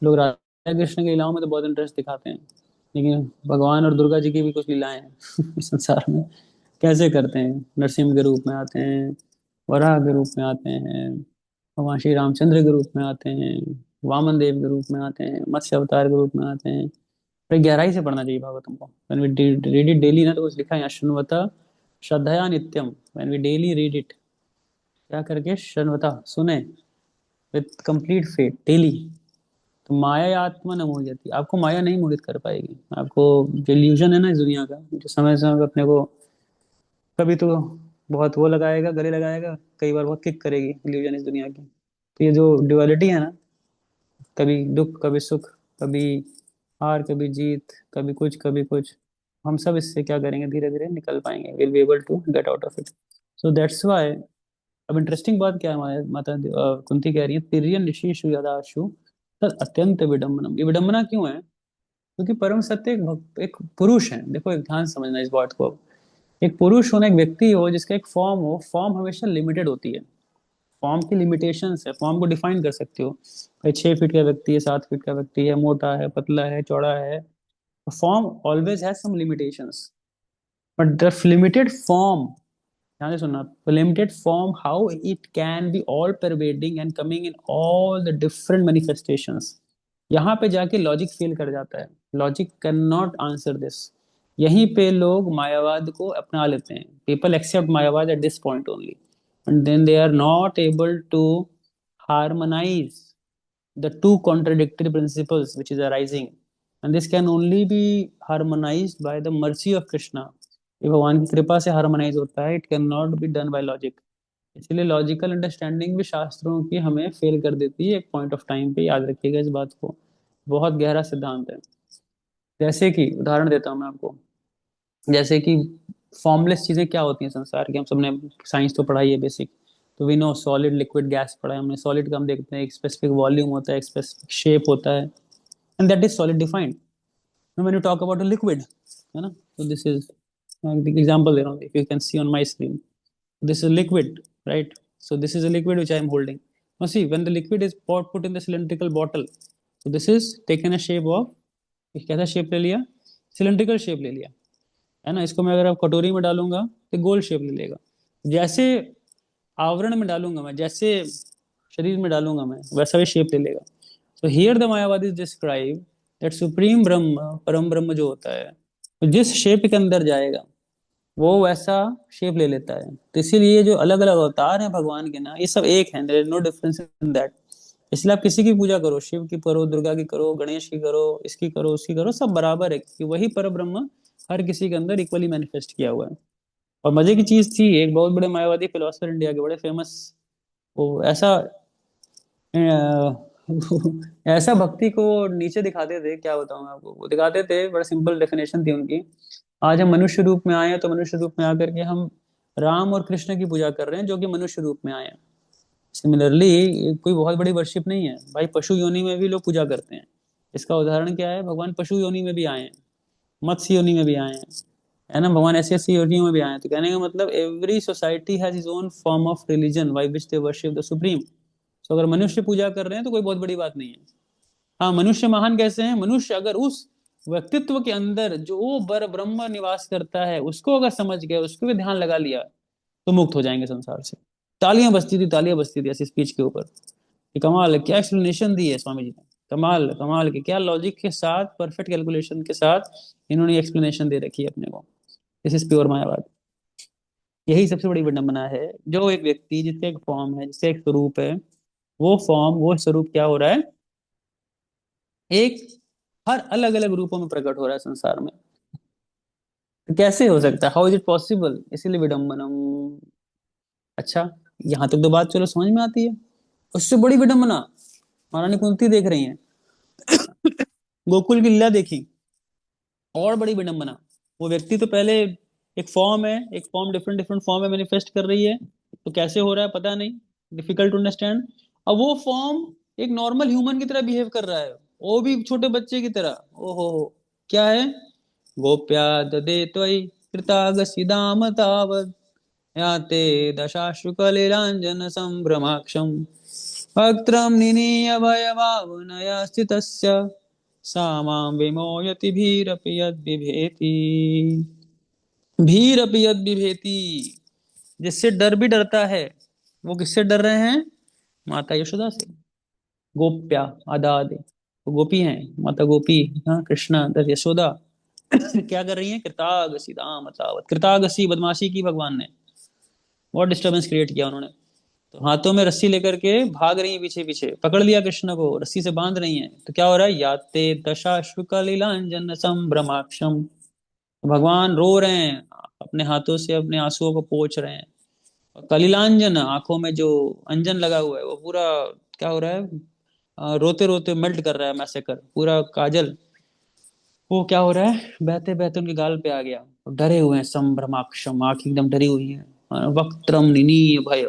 लोग राधा कृष्ण की लीलाओं में तो बहुत इंटरेस्ट दिखाते हैं, लेकिन भगवान और दुर्गा जी की भी कुछ लीलाएं हैं इस संसार में, कैसे करते हैं। नरसिंह के रूप में आते हैं, वराह के रूप में आते हैं, भगवान श्री रामचंद्र के रूप में आते हैं, वामन देव के रूप में आते हैं, मत्स्य अवतार के रूप में आते हैं। बड़ी गहराई से पढ़ना चाहिए भागवतम को। When we read it daily ना, तो कुछ लिखा है यहाँ, शृण्वता श्रद्धया नित्यम, when we daily read it, क्या करके, शृण्वता सुने, विथ कंप्लीट फेथ डेली, तो माया या आत्मा न मोह जाती, आपको माया नहीं मोहित कर पाएगी। आपको जो इल्यूजन है ना इस दुनिया का, जो समय समय पे अपने को कभी तो बहुत वो लगाएगा, गले लगाएगा, कई बार बहुत किक करेगी इल्यूजन इस दुनिया की। तो ये जो ड्युअलिटी है ना, कभी दुख कभी सुख, कभी हार कभी जीत, कभी कुछ कभी कुछ, हम सब इससे क्या करेंगे, धीरे धीरे निकल पाएंगे, will be able to get out of it. So that's why. अब इंटरेस्टिंग बात क्या है, माता कुंती कह रही है, तिर्यन ऋषिषु यदाशु तद अत्यंत विडम्बनम। ये विडम्बना क्यों है? क्योंकि परम सत्य एक पुरुष है। देखो, एक ध्यान से समझना इस बात को। एक पुरुष होना, एक व्यक्ति हो जिसका एक फॉर्म हो, फॉर्म हमेशा लिमिटेड होती है। फॉर्म की लिमिटेशंस है, फॉर्म को डिफाइन कर सकते हो, भाई 6 फीट का व्यक्ति है, 7 फीट का व्यक्ति है, मोटा है, पतला है, चौड़ा है। Form always has some limitations, but the limited form, ध्यान से सुनना, limited form, how it can be all pervading and coming in all the different manifestations। यहाँ पे जाके लॉजिक फेल कर जाता है, logic can not answer this. यहीं पे लोग मायावाद को अपना लेते हैं। People accept Mayavada at this point only, and then they are not able to harmonize the two contradictory principles which is arising, and this can only be harmonized by the mercy of Krishna। ये भगवान की कृपा से harmonise होता है, it can not be done by logic. इसलिए logical understanding भी शास्त्रों की हमें फेल कर देती है एक पॉइंट ऑफ टाइम पे, याद रखिएगा इस बात को। बहुत गहरा सिद्धांत है। जैसे कि उदाहरण देता हूँ मैं आपको, जैसे कि फॉर्मलेस चीजें क्या होती हैं संसार की, हम सबने साइंस तो पढ़ाई है बेसिक, तो we know solid liquid gas पढ़ा है हमने। सॉलिड का हम देखते हैं एक स्पेसिफिक वॉल्यूम होता है, एक स्पेसिफिक शेप होता है, and that is solid defined. When you talk about a liquid, है ना, तो दिस इज एग्जांपल दे रहा हूँ, if you can see on my screen, this is liquid, right? So this is a liquid which I am holding. Now see, when the liquid is put in the cylindrical bottle, so this is taken a shape of, कैसा shape ले लिया, cylindrical shape ले लिया, है ना। इसको मैं अगर आप कटोरी में डालूंगा तो गोल शेप ले लेगा। जैसे आवरण में डालूंगा मैं, जैसे शरीर में डालूंगा मैं, वैसा भी शेप ले लेगा। So here the Mayavadi describe that supreme Brahman, परम ब्रह्म जो होता है, तो जिस शेप के अंदर जाएगा वो वैसा शेप ले लेता है। तो इसीलिए जो अलग अलग अवतार हैं भगवान के ना, ये सब एक हैं, there is no difference in that. इसलिए आप किसी की पूजा करो, शिव की करो, दुर्गा की करो, गणेश की करो, इसकी करो, उसकी करो, सब बराबर है, कि वही पर ब्रह्म हर किसी के अंदर इक्वली मैनिफेस्ट किया हुआ है। और मजे की चीज थी, एक बहुत बड़े मायावादी फिलोसफर इंडिया के, बड़े फेमस, वो ऐसा ऐसा भक्ति को नीचे दिखाते थे, क्या बताऊं मैं आपको। वो दिखाते थे, बड़ा सिंपल डेफिनेशन थी उनकी, आज हम मनुष्य रूप में आए हैं, तो मनुष्य रूप में आकर के हम राम और कृष्ण की पूजा कर रहे हैं जो कि मनुष्य रूप में आए हैं। सिमिलरली कोई बहुत बड़ी वर्शिप नहीं है भाई, पशु योनि में भी लोग पूजा करते हैं। इसका उदाहरण क्या है, भगवान पशु योनि में भी आए हैं, मत्स्य योनि में भी आए हैं, है ना, भगवान ऐसी ऐसी योनियों में भी आए हैं। तो कहने का मतलब every society has is own form of religion by which they worship the supreme. तो अगर मनुष्य पूजा कर रहे हैं तो कोई बहुत बड़ी बात नहीं है। हाँ, मनुष्य महान कैसे हैं? मनुष्य अगर उस व्यक्तित्व के अंदर जो बर ब्रह्म निवास करता है उसको अगर समझ गए, उसको भी ध्यान लगा लिया, तो मुक्त हो जाएंगे संसार से। तालियां बजती थी ऐसी स्पीच के ऊपर। कि कमाल है, क्या एक्सप्लेनेशन दी है स्वामी जी ने। कमाल कमाल के क्या लॉजिक के साथ, परफेक्ट कैलकुलेशन के साथ इन्होंने एक्सप्लेनेशन दे रखी है अपने को। This is pure मायावाद। यही सबसे बड़ी विडंबना है। जो एक व्यक्ति जिसका एक फॉर्म है, जिसका एक स्वरूप है, वो फॉर्म वो स्वरूप क्या हो रहा है? एक हर अलग अलग रूपों में प्रकट हो रहा है संसार में। तो कैसे हो सकता है? How is it possible? इसीलिए विडंबनम। अच्छा, यहाँ तक तो बात चलो समझ में आती है। उससे बड़ी विडंबना महारानी कुंती देख रही हैं। गोकुल की लीला देखी। और बड़ी विडंबना, वो व्यक्ति तो पहले एक फॉर्म है, एक फॉर्म डिफरेंट डिफरेंट फॉर्म में मैनिफेस्ट कर रही है। तो कैसे हो रहा है पता नहीं, डिफिकल्ट टू अंडरस्टैंड। अब वो फॉर्म एक नॉर्मल ह्यूमन की तरह बिहेव कर रहा है, वो भी छोटे बच्चे की तरह। ओहो हो, क्या है? गोप्या ददे त्वयि कृतागसिदाम तावत् याते दशाश्रुकलिलाञ्जन सम्भ्रमाक्षम् वक्त्रं निनीय भयभावनया स्थितस्य सा मां विमोहयति भीरपि यद्बिभेति। भीरपि यद्बिभेति, जिससे डर भी डरता है। वो किससे डर रहे हैं? माता यशोदा से। गोप्या आदाद, तो गोपी हैं, माता गोपी। हाँ, कृष्णा दस यशोदा क्या कर रही हैं? कृतागसी दाम अतावत। कृतागसी बदमाशी की भगवान ने, बहुत डिस्टरबेंस क्रिएट किया उन्होंने। तो हाथों में रस्सी लेकर के भाग रही है, पीछे पीछे पकड़ लिया कृष्ण को, रस्सी से बांध रही हैं। तो क्या हो रहा है? याते दशा शुक्लीलांजन संभ्रमाक्षम। भगवान रो रहे हैं, अपने हाथों से अपने आंसुओं को पोंछ रहे हैं। कलिलांजन, आंखों में जो अंजन लगा हुआ है वो पूरा क्या हो रहा है? रोते रोते मेल्ट कर रहा है, मैसेकर पूरा काजल। वो क्या हो रहा है? बहते बहते उनके गाल पे आ गया। डरे हुए हैं, संभ्रमाक्षम, आंख एकदम डरी हुई है। वक्त्रम निनीय भय,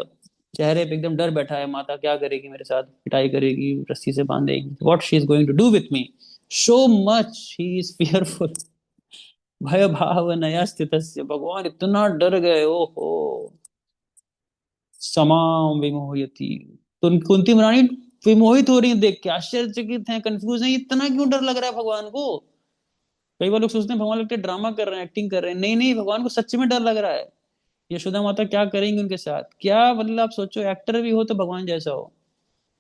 चेहरे पे एकदम डर बैठा है। माता क्या करेगी मेरे साथ? पिटाई करेगी, रस्सी से बांधेगी। What she is going to do with me? So much he is fearful. भय भाव नया स्थित, भगवान इतना डर गए। ओहो, समाम विमोहयति। तो कुंती महारानी विमोहित हो रही है, देख के आश्चर्यचकित हैं, कंफ्यूज हैं, इतना क्यों डर लग रहा है भगवान को। कई बार लोग सोचते हैं भगवान लगते ड्रामा कर रहे हैं, एक्टिंग कर रहे हैं। नहीं नहीं, भगवान को सच में डर लग रहा है। यशोदा माता क्या करेंगे उनके साथ? क्या मतलब, आप सोचो एक्टर भी हो तो भगवान जैसा हो,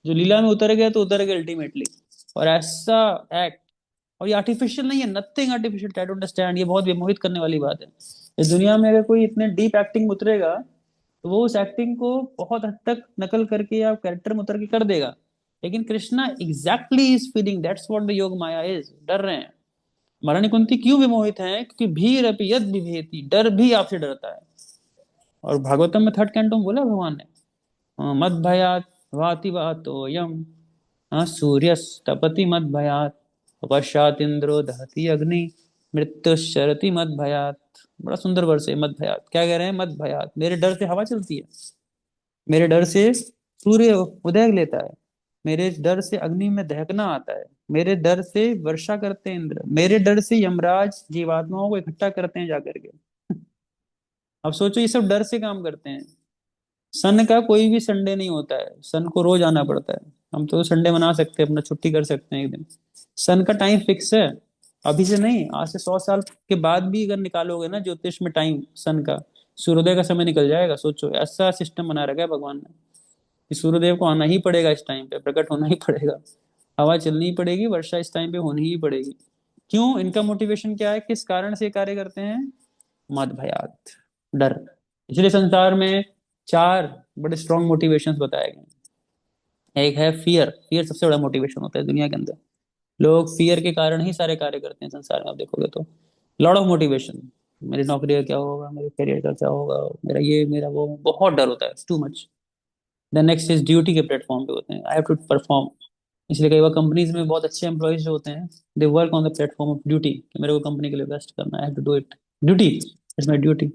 जो लीला में उतर गया तो उतर गया अल्टीमेटली। और ऐसा एक्ट, और ये आर्टिफिशियल नहीं है, nothing artificial, try to understand. ये बहुत विमोहित करने वाली बात है। इस दुनिया में अगर कोई इतने डीप एक्टिंग में उतरेगा तो वो उस एक्टिंग को बहुत हद तक नकल करके या कैरेक्टर में उतर के कर देगा। लेकिन Krishna exactly is feeling, that's what the योग माया इज। डर रहे हैं। महारानी कुंती क्यों विमोहित हैं? क्योंकि भीर अपि यद विभेति, डर भी आपसे डरता है। और भागवतम में थर्ड कैंटो में बोला भगवान ने, मद भयात वाति वातो यम सूर्यस्तपति मद भयात पश्चात इंद्रो दहति अग्नि मृत्युशरति मद भयात। बड़ा सुंदर वर्ष है। मद भयात क्या कह रहे हैं? मद भयात, मेरे डर से हवा चलती है, मेरे डर से सूर्य उदय लेता है, मेरे डर से अग्नि में दहकना आता है, मेरे डर से वर्षा करते हैं इंद्र, मेरे डर से यमराज जीवात्माओं को इकट्ठा करते हैं जाकर के। अब सोचो, ये सब डर से काम करते हैं। सन का कोई भी संडे नहीं होता है, सन को रोज आना पड़ता है। हम तो संडे मना सकते हैं, अपना छुट्टी कर सकते हैं एक दिन। सन का टाइम फिक्स है, अभी से नहीं, आज से 100 साल के बाद भी अगर निकालोगे ना ज्योतिष में टाइम सन का, सूर्योदय का समय निकल जाएगा। सोचो, ऐसा सिस्टम बना रखा है भगवान ने कि सूर्यदेव को आना ही पड़ेगा, इस टाइम पे प्रकट होना ही पड़ेगा, हवा चलनी ही पड़ेगी, वर्षा इस टाइम पे होनी ही पड़ेगी। क्यों? इनका मोटिवेशन क्या है? किस कारण से ये कार्य करते हैं? मद भयात, डर। इसलिए संसार में चार बड़े स्ट्रॉन्ग मोटिवेशंस बताए गए हैं। एक है फियर। फियर सबसे बड़ा मोटिवेशन होता है दुनिया के अंदर। लोग फियर के कारण ही सारे कार्य करते हैं संसार में, आप देखोगे तो। लॉट ऑफ मोटिवेशन, मेरी नौकरी का क्या होगा, मेरे करियर का क्या होगा, मेरा ये मेरा वो, बहुत डर होता है, too much. Then next is duty के प्लेटफॉर्म पे होते हैं, आई हैव टू परफॉर्म। इसलिए कई बार कंपनीज में बहुत अच्छे एम्प्लॉयज जो होते हैं, they work on the platform of duty, कि मेरे को कंपनी के लिए बेस्ट करना है, I have to do it, duty, it's my duty.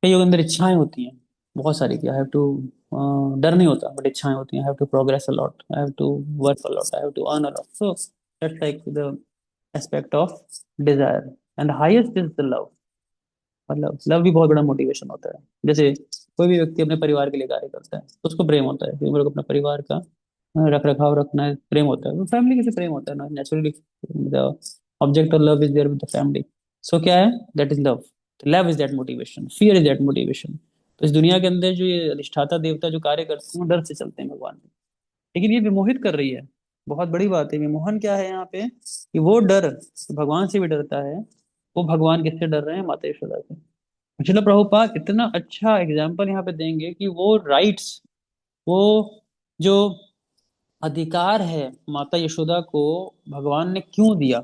कईयों के अंदर इच्छाएं होती हैं बहुत सारी, कि आई हैव टू, डर नहीं होता बट इच्छाएं होती हैं, I have to progress a lot, I have to work a lot, I have to earn a lot. So that's like the aspect of desire, and highest is the love. मतलब love भी बहुत बड़ा motivation होता है। जैसे कोई भी व्यक्ति अपने परिवार के लिए कार्य करता है तो उसको प्रेम होता है कि मेरे को अपने परिवार का रख रखाव रखना है, प्रेम होता है। वो फैमिली के से प्रेम होता है ना, naturally the object of love is there with the family. So क्या है, that is love. Love is that motivation, fear is that motivation. तो इस दुनिया के अंदर जो ये अधिष्ठाता देवता जो कार्य करते हैं वो डर से चलते हैं भगवान में, लेकिन ये विमोहित कर रही है। बहुत बड़ी बात है। विमोहन क्या है यहाँ पे, कि वो डर भगवान से भी डरता है। वो भगवान किससे डर रहे हैं, माता यशोदा से। श्रील प्रभुपाद इतना अच्छा एग्जाम्पल यहाँ पे देंगे कि वो राइट्स, वो जो अधिकार है माता यशोदा को, भगवान ने क्यों दिया,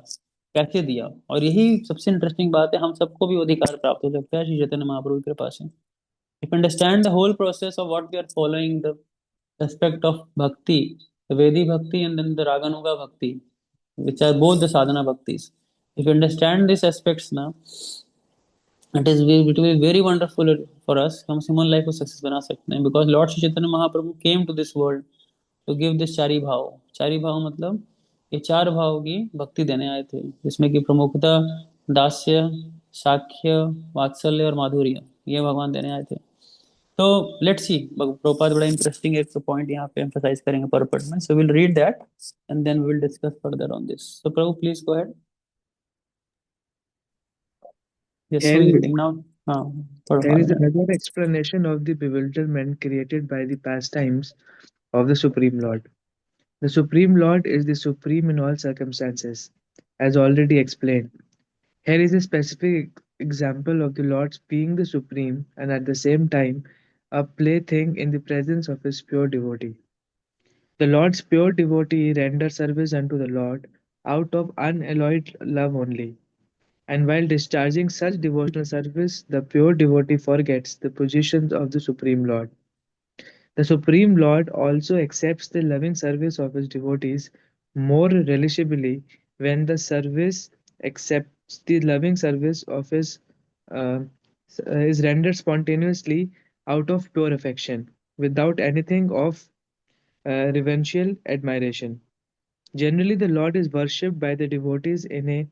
कैसे दिया। और यही सबसे इंटरेस्टिंग बात है, हम सबको भी वो अधिकार प्राप्त हो सकता है श्री चैतन्य महाप्रभु की कृपा से। If understand the whole process of what we are following, the aspect of bhakti, the Vedic bhakti and then the Raganuga bhakti, which are both the sadhana bhaktis. If you understand these aspects now, it will be very wonderful for us. हम human life को success बना सकते हैं, because Lord Shri Chaitanya Mahaprabhu came to this world to give this चारी भाव। चारी भाव मतलब ये चार भाव की भक्ति देने आए थे, जिसमें कि प्रमुखता दास्य, साख्य, वात्सल्य और माधुर्य, ये भगवान देने आए थे। तो लेट्स सी, प्रोपाद बड़ा इंटरेस्टिंग एक पॉइंट यहाँ पे एम्फसाइज करेंगे परपट में। So will read that and then will discuss further on this. So Prabhu please go ahead. Yes, so Here you is, reading now. हाँ, पढ़ो here is आगे। another explanation of the bewilderment created by the pastimes of the Supreme Lord. The Supreme Lord is the supreme in all circumstances, as already explained. Here is a specific example of the Lord's being the supreme and at the same time a plaything in the presence of his pure devotee. The Lord's pure devotee renders service unto the Lord out of unalloyed love only. And while discharging such devotional service, the pure devotee forgets the positions of the Supreme Lord. The Supreme Lord also accepts the loving service of his devotees more relishably when the service accepts the loving service of his uh, is rendered spontaneously out of pure affection, without anything of reverential admiration. Generally, the Lord is worshipped by the devotees in a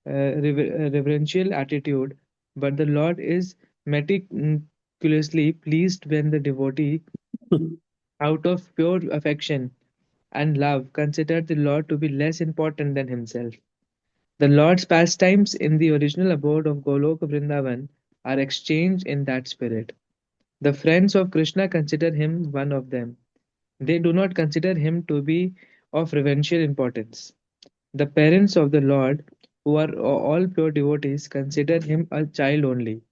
reverential attitude, but the Lord is meticulously pleased when the devotee, out of pure affection and love, consider the Lord to be less important than himself. The Lord's pastimes in the original abode of Goloka Vrindavan are exchanged in that spirit. The friends of Krishna consider him one of them. They do not consider him to be of reverential importance. The parents of the Lord, who are all pure devotees, consider him a child only.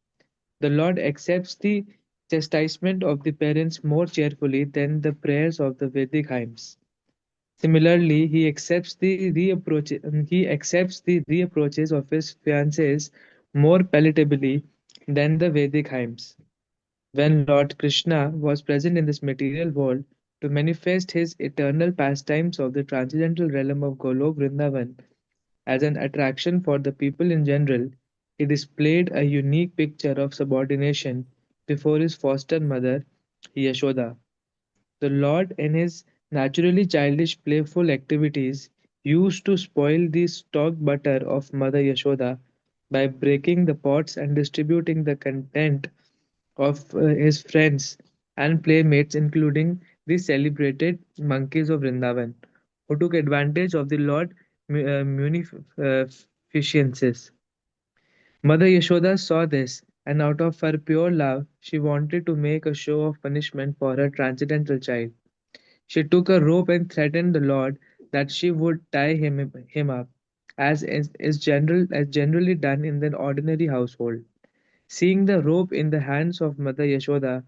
The Lord accepts the chastisement of the parents more cheerfully than the prayers of the Vedic hymns. Similarly, he accepts the reapproaches of his fiancées more palatably than the Vedic hymns. When Lord Krishna was present in this material world to manifest his eternal pastimes of the transcendental realm of Golok Vrindavan as an attraction for the people in general, he displayed a unique picture of subordination before his foster mother, Yashoda. The Lord, in his naturally childish, playful activities, used to spoil the stock butter of Mother Yashoda by breaking the pots and distributing the content of his friends and playmates, including the celebrated monkeys of Vrindavan, who took advantage of the Lord's munificence. Mother Yashoda saw this, and out of her pure love, she wanted to make a show of punishment for her transcendental child. She took a rope and threatened the Lord that she would tie him up, as generally done in the ordinary household. Seeing the rope in the hands of Mother Yashoda,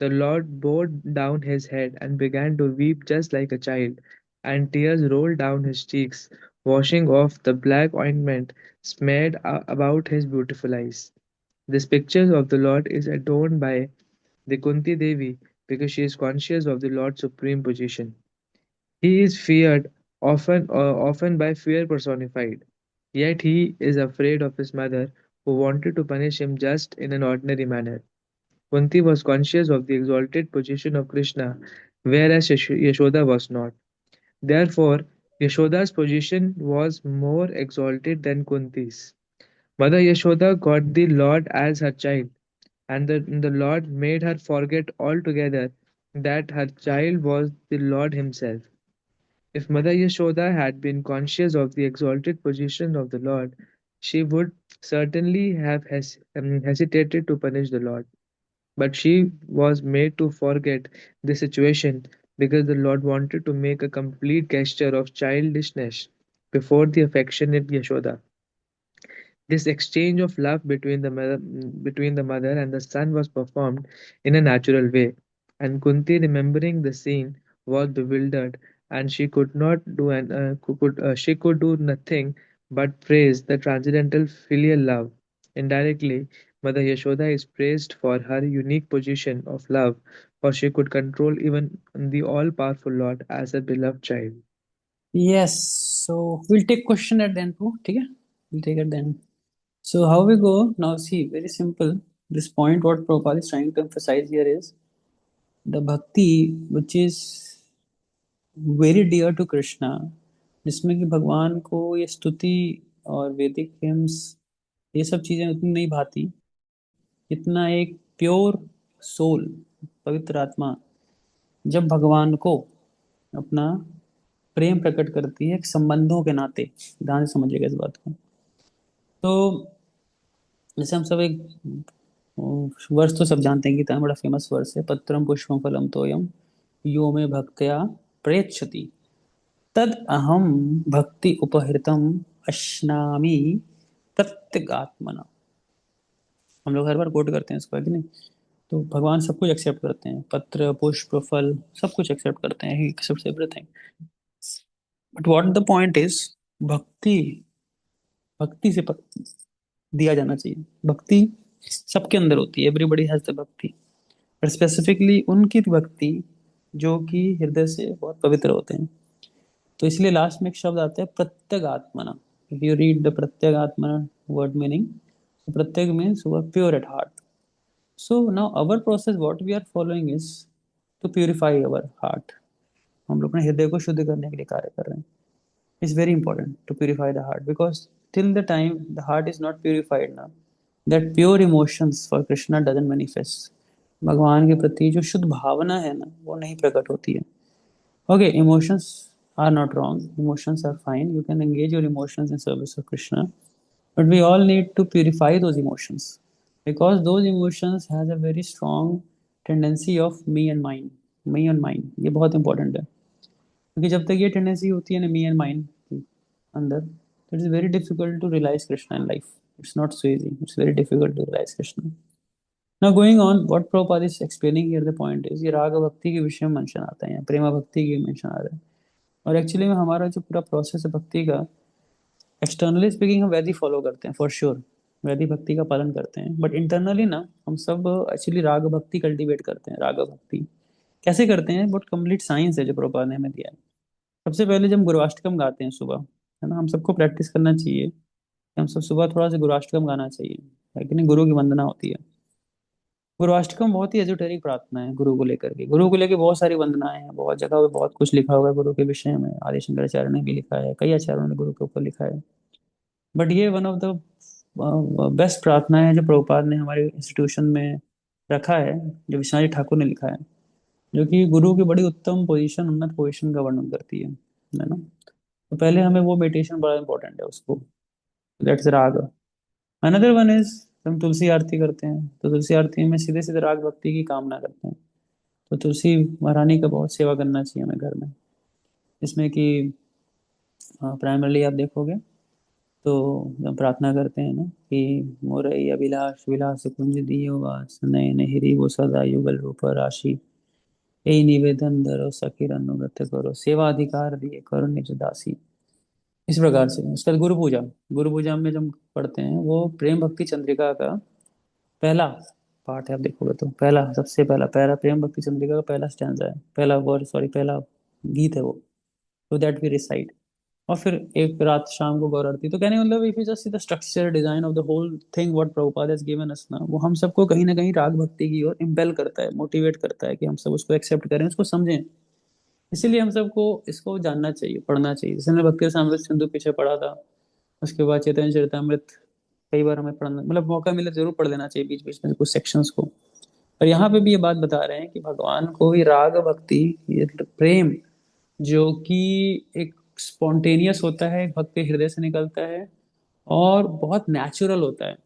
the Lord bowed down his head and began to weep just like a child, and tears rolled down his cheeks, washing off the black ointment smeared about his beautiful eyes. This picture of the Lord is adorned by the Kunti Devi because she is conscious of the Lord's supreme position. He is feared, often by fear personified. Yet he is afraid of his mother, who wanted to punish him just in an ordinary manner. Kunti was conscious of the exalted position of Krishna, whereas Yashoda was not. Therefore, Yashoda's position was more exalted than Kunti's. Mother Yashoda got the Lord as her child, and the Lord made her forget altogether that her child was the Lord Himself. If Mother Yashoda had been conscious of the exalted position of the Lord, she would certainly have hesitated to punish the Lord. But she was made to forget the situation because the Lord wanted to make a complete gesture of childishness before the affectionate Yashoda. This exchange of love between the mother and the son was performed in a natural way, and Kunti, remembering the scene, was bewildered, and she could do nothing but praise the transcendental filial love. Indirectly, Mother Yashoda is praised for her unique position of love, for she could control even the all-powerful Lord as a beloved child. Yes, so we'll take question at the end too. ठीक है? We'll take at the end. So how we go now? See, very simple. This point, what Prabhupada is trying to emphasize here is the bhakti which is very dear to Krishna, जिसमें कि भगवान को ये स्तुति और वैदिक hymns ये सब चीजें उतनी नहीं भाती जितना एक प्योर सोल, पवित्र आत्मा जब भगवान को अपना प्रेम प्रकट करती है एक संबंधों के नाते। ध्यान से समझिएगा इस बात को। तो जैसे हम सब एक वर्ष तो सब जानते हैं, गीता में बड़ा फेमस वर्ष है, पत्रम पुष्पम फलम तोयम यो में भक्त्या प्रेक्षति तद अहम भक्ति उपहृतम अश्नामि प्रत्यगात्मना। हम लोग हर बार कोट करते हैं इसको, है कि नहीं? तो भगवान सब कुछ एक्सेप्ट करते हैं, पत्र पुष्प फल सब कुछ एक्सेप्ट करते हैं, he accepts everything. But what the point is, भक्ति भक्ति से दिया जाना चाहिए। भक्ति सबके अंदर होती है, एवरीबडी हैज द भक्ति, पर स्पेसिफिकली उनकी भक्ति जो कि हृदय से बहुत पवित्र होते हैं। तो इसलिए लास्ट में एक शब्द आता है प्रत्यगात्मना। If you read the pratyagatmana word meaning, pratyag means who are pure at heart. So now our process what we are following is to purify our heart. हम लोग अपने हृदय को शुद्ध करने के लिए कार्य कर रहे हैं। It's very important to purify the heart, because till the time the heart is not purified now, that pure emotions for Krishna doesn't manifest. भगवान के प्रति जो शुद्ध भावना है ना वो नहीं प्रकट होती है। Okay, emotions are not wrong, emotions are fine, you can engage your emotions in service of Krishna, but we all need to purify those emotions, because those emotions has a very strong tendency of me and mine, me and mine, ये बहुत important है। क्योंकि जब तक ये tendency होती है ना मी एंड माइंड की अंदर, तो it is very difficult to realise Krishna in life. It's not so easy, it's very difficult to realise Krishna. Now going on, what Prabhupada is explaining here the point is, ये राग भक्ति के विषय में मेंशन आता है, यहाँ प्रेमा भक्ति की मेंशन आ रहा है। और एक्चुअली में हमारा जो पूरा प्रोसेस है भक्ति का, एक्सटर्नली स्पीकिंग हम वैदी फॉलो करते हैं फॉर श्योर, वैदी भक्ति का पालन करते हैं, बट इंटरनली ना हम सब एक्चुअली राग भक्ति कल्टीवेट करते हैं। राग भक्ति कैसे करते हैं, बहुत कंप्लीट साइंस है जो प्रभुपाद ने हमें दिया है। सबसे पहले जब गुरुअष्टकम गाते हैं सुबह, है ना, हम सबको प्रैक्टिस करना चाहिए कि हम सब सुबह थोड़ा सा गुरुअष्टकम गाना चाहिए, है कि नहीं? गुरु की वंदना होती है। गुरुअष्टकम बहुत ही एजोटेरिक प्रार्थना है गुरु को लेकर के। गुरु को लेकर बहुत सारी वंदनाएं हैं, बहुत जगह पे बहुत कुछ लिखा हुआ है गुरु के विषय में। आदि शंकराचार्य ने भी लिखा है, कई आचार्यों ने गुरु के ऊपर लिखा है। बट ये वन ऑफ द बेस्ट प्रार्थना है जो प्रभुपाद ने हमारे इंस्टीट्यूशन में रखा है, जो विश्वनाथ ठाकुर ने लिखा है, जो कि गुरु की बड़ी उत्तम पोजीशन, उन्नत पोजीशन का वर्णन करती है ना। तो पहले हमें वो मेडिटेशन बड़ा इंपॉर्टेंट है उसको, दैट्स राग। अनदर वन इज, हम तुलसी आरती करते हैं, तो तुलसी आरती में सीधे सीधे राग भक्ति की कामना करते हैं। तो तुलसी महारानी का बहुत सेवा करना चाहिए हमें घर में, इसमें कि प्राइमरली आप देखोगे तो जब प्रार्थना करते हैं ना कि मोरई अभिलाष विलास कुंज दियो वास नयन हिरी वो सदा युगल रूप राशि, यही निवेदन धरो सकीर अनुगत करो सेवा अधिकार दिए करो निज दासी। इस प्रकार से उसका गुरु पूजा, गुरु पूजा में जब पढ़ते हैं वो प्रेम भक्ति चंद्रिका का पहला पाठ है। आप देखोगे तो पहला, सबसे पहला पैरा प्रेम भक्ति चंद्रिका का पहला स्टैंजा है, पहला वर्ड, सॉरी पहला गीत है वो। तो दैट वी रिसाइट। और फिर एक रात शाम को गौर आरती। तो कहने का मतलब if you just see the structure design of the whole thing what Prabhupada has given us ना, वो हम सबको कहीं ना कहीं राग भक्ति की ओर इम्पेल करता है, मोटिवेट करता है कि हम सब उसको एक्सेप्ट करें, उसको समझें। इसीलिए हम सबको इसको जानना चाहिए, पढ़ना चाहिए। जैसे मैंने भक्ति रसामृत सिंधु पीछे पढ़ा था, उसके बाद चैतन्य चरितमृत कई बार हमें पढ़ना, मतलब मौका मिले जरूर पढ़ लेना चाहिए बीच बीच में कुछ सेक्शंस को। और यहाँ पे भी ये बात बता रहे हैं कि भगवान को ही राग भक्ति, ये प्रेम जो कि एक स्पॉन्टेनियस होता है, एक भक्त के हृदय से निकलता है और बहुत नेचुरल होता है।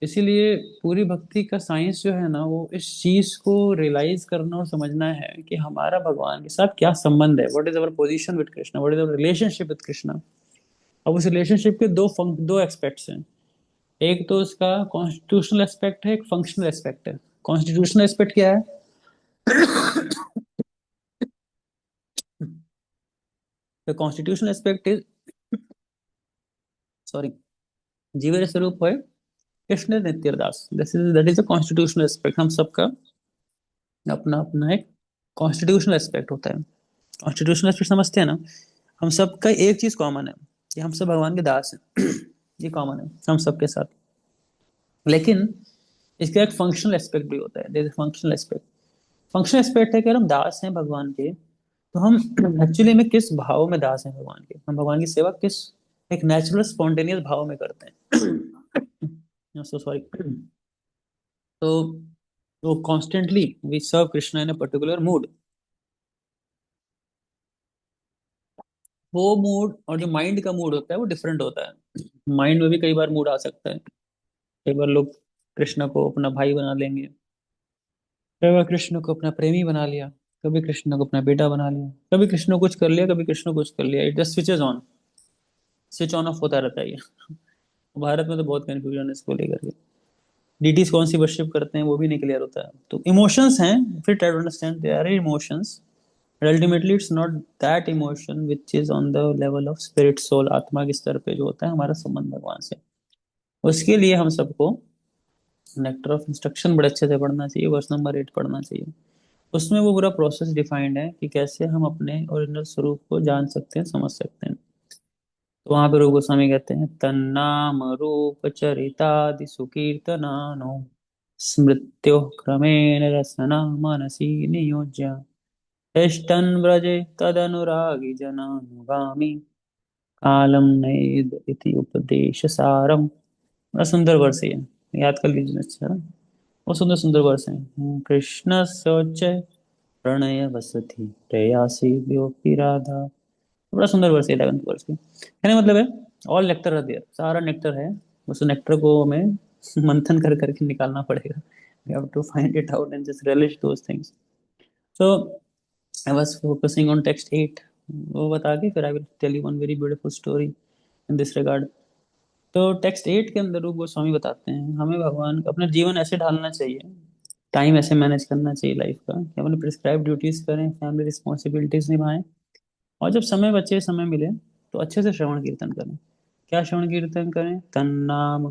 इसीलिए पूरी भक्ति का साइंस जो है ना, वो इस चीज को रियलाइज करना और समझना है कि हमारा भगवान के साथ क्या संबंध है, what is our position with Krishna, what is our relationship with Krishna. अब उस रिलेशनशिप के दो एस्पेक्ट्स हैं। एक तो उसका कॉन्स्टिट्यूशनल एस्पेक्ट है, एक फंक्शनल एस्पेक्ट है। कॉन्स्टिट्यूशनल एस्पेक्ट क्या है? The constitutional aspect is, sorry, जीवन स्वरूप है कृष्ण नित्य दास, this is that is the constitutional aspect. हम सबका अपना अपना एक कॉन्स्टिट्यूशनल एस्पेक्ट होता है। कॉन्स्टिट्यूशनल एस्पेक्ट समझते हैं ना? हम सबका एक चीज कॉमन है कि हम सब भगवान के दास हैं। ये कॉमन है हम सबके साथ। लेकिन इसका एक फंक्शनल एस्पेक्ट भी होता है, there is functional aspect. Functional aspect है कि अगर हम दास हैं भगवान के, तो हम एक्चुअली में किस भाव में दास हैं भगवान के, हम भगवान की सेवा किस एक नेचुरल स्पॉन्टेनियस भाव में करते हैं। So sorry. तो वो constantly we serve Krishna in a particular mood. वो मूड और जो माइंड का मूड होता है वो डिफरेंट होता है। माइंड में भी कई बार मूड आ सकता है। कई बार लोग कृष्ण को अपना भाई बना लेंगे, कई बार कृष्ण को अपना प्रेमी बना लिया, कभी कृष्ण को अपना बेटा बना लिया, कभी कृष्ण को कुछ कर लिया, कभी कृष्ण को कुछ कर लिया। It just switches on, switch on off होता रहता है ये। भारत में तो बहुत कंफ्यूजन है इसको लेकर के। डीटीज कौन सी वर्शिप करते हैं वो भी नहीं क्लियर होता है। तो इमोशंस हैं, फिर try to understand they are emotions, but ultimately it's not that emotion which is on the level of spirit soul, आत्मा के स्तर पे जो होता है हमारा संबंध भगवान से। उसके लिए हम सबको नेक्टर ऑफ इंस्ट्रक्शन बड़े अच्छे से पढ़ना चाहिए, वर्स नंबर 8 पढ़ना चाहिए। उसमें वो पूरा प्रोसेस डिफाइंड है कि कैसे हम अपने ओरिजिनल स्वरूप को जान सकते हैं, समझ सकते हैं। तो वहां पे रूप गोस्वामी कहते हैं, तन्नाम रूप चरितादि सुकीर्तनानो स्मृत्यो क्रमेण रसना मनसी नियोज्य तिष्ठन् व्रजे तदनुरागी जनानुगामी कालम नैद इति उपदेश सारम। बड़ा सुंदर वर्ष है ये, याद कर लीजिए अच्छा ना। वो सुंदर सुंदर वर्ष है। कृष्ण शौच प्रणय वसति प्रयासी व्योपि राधा। बड़ा सुंदर वर्ष है 11th वर्ष की। कहने मतलब है ऑल नेक्टर आर देयर, सारा नेक्टर है। उस नेक्टर को हमें मंथन कर करके निकालना पड़ेगा। We have to find it out and just relish those things. So I was focusing on text 8। वो बता के फिर I will tell you one very beautiful story in this regard. तो टेक्स्ट 8 के अंदर रूप गोस्वामी बताते हैं हमें भगवान अपना जीवन ऐसे ढालना चाहिए, टाइम ऐसे मैनेज करना चाहिए लाइफ का कि अपने प्रिस्क्राइब ड्यूटीज करें, फैमिली रिस्पॉन्सिबिलिटीज निभाएं, और जब समय बचे, समय मिले, तो अच्छे से श्रवण कीर्तन करें। क्या श्रवण कीर्तन करें? तन्नाम,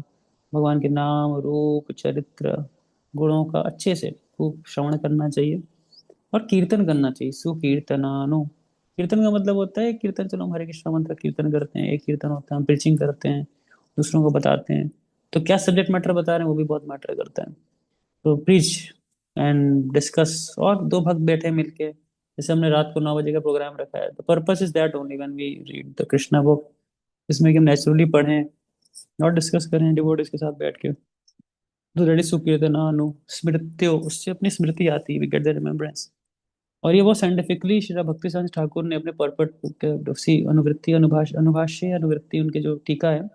भगवान के नाम रूप चरित्र गुणों का अच्छे से खूब श्रवण करना चाहिए और कीर्तन करना चाहिए। सुकीर्तनानु, कीर्तन का मतलब होता है कीर्तन, चलो हम हरे कृष्ण मंत्र कीर्तन करते हैं, एक कीर्तन होता है हम प्रीचिंग करते हैं, दूसरों को बताते हैं। तो क्या सब्जेक्ट मैटर बता रहे हैं वो भी बहुत मैटर करता है। तो प्रीच एंड डिस्कस, और दो भक्त बैठे मिलके, जैसे हमने रात को 9 बजे का प्रोग्राम रखा है, तो purpose is that only when we read the Krishna book, इसमें कि हम नेचुरली पढ़ें और डिस्कस करें डिवोटीज के साथ बैठ के। तो दैट इज सुकीर्तनानु स्मृत्यो, उससे अपनी स्मृति आती है, वी गेट द रिमेम्बरेंस। और ये बहुत साइंटिफिकली श्री भक्ति साहब ठाकुर ने अपने पर्पट उसी अनुवृत्ति अनुभाष्य अनुवृत्ति उनके जो टीका है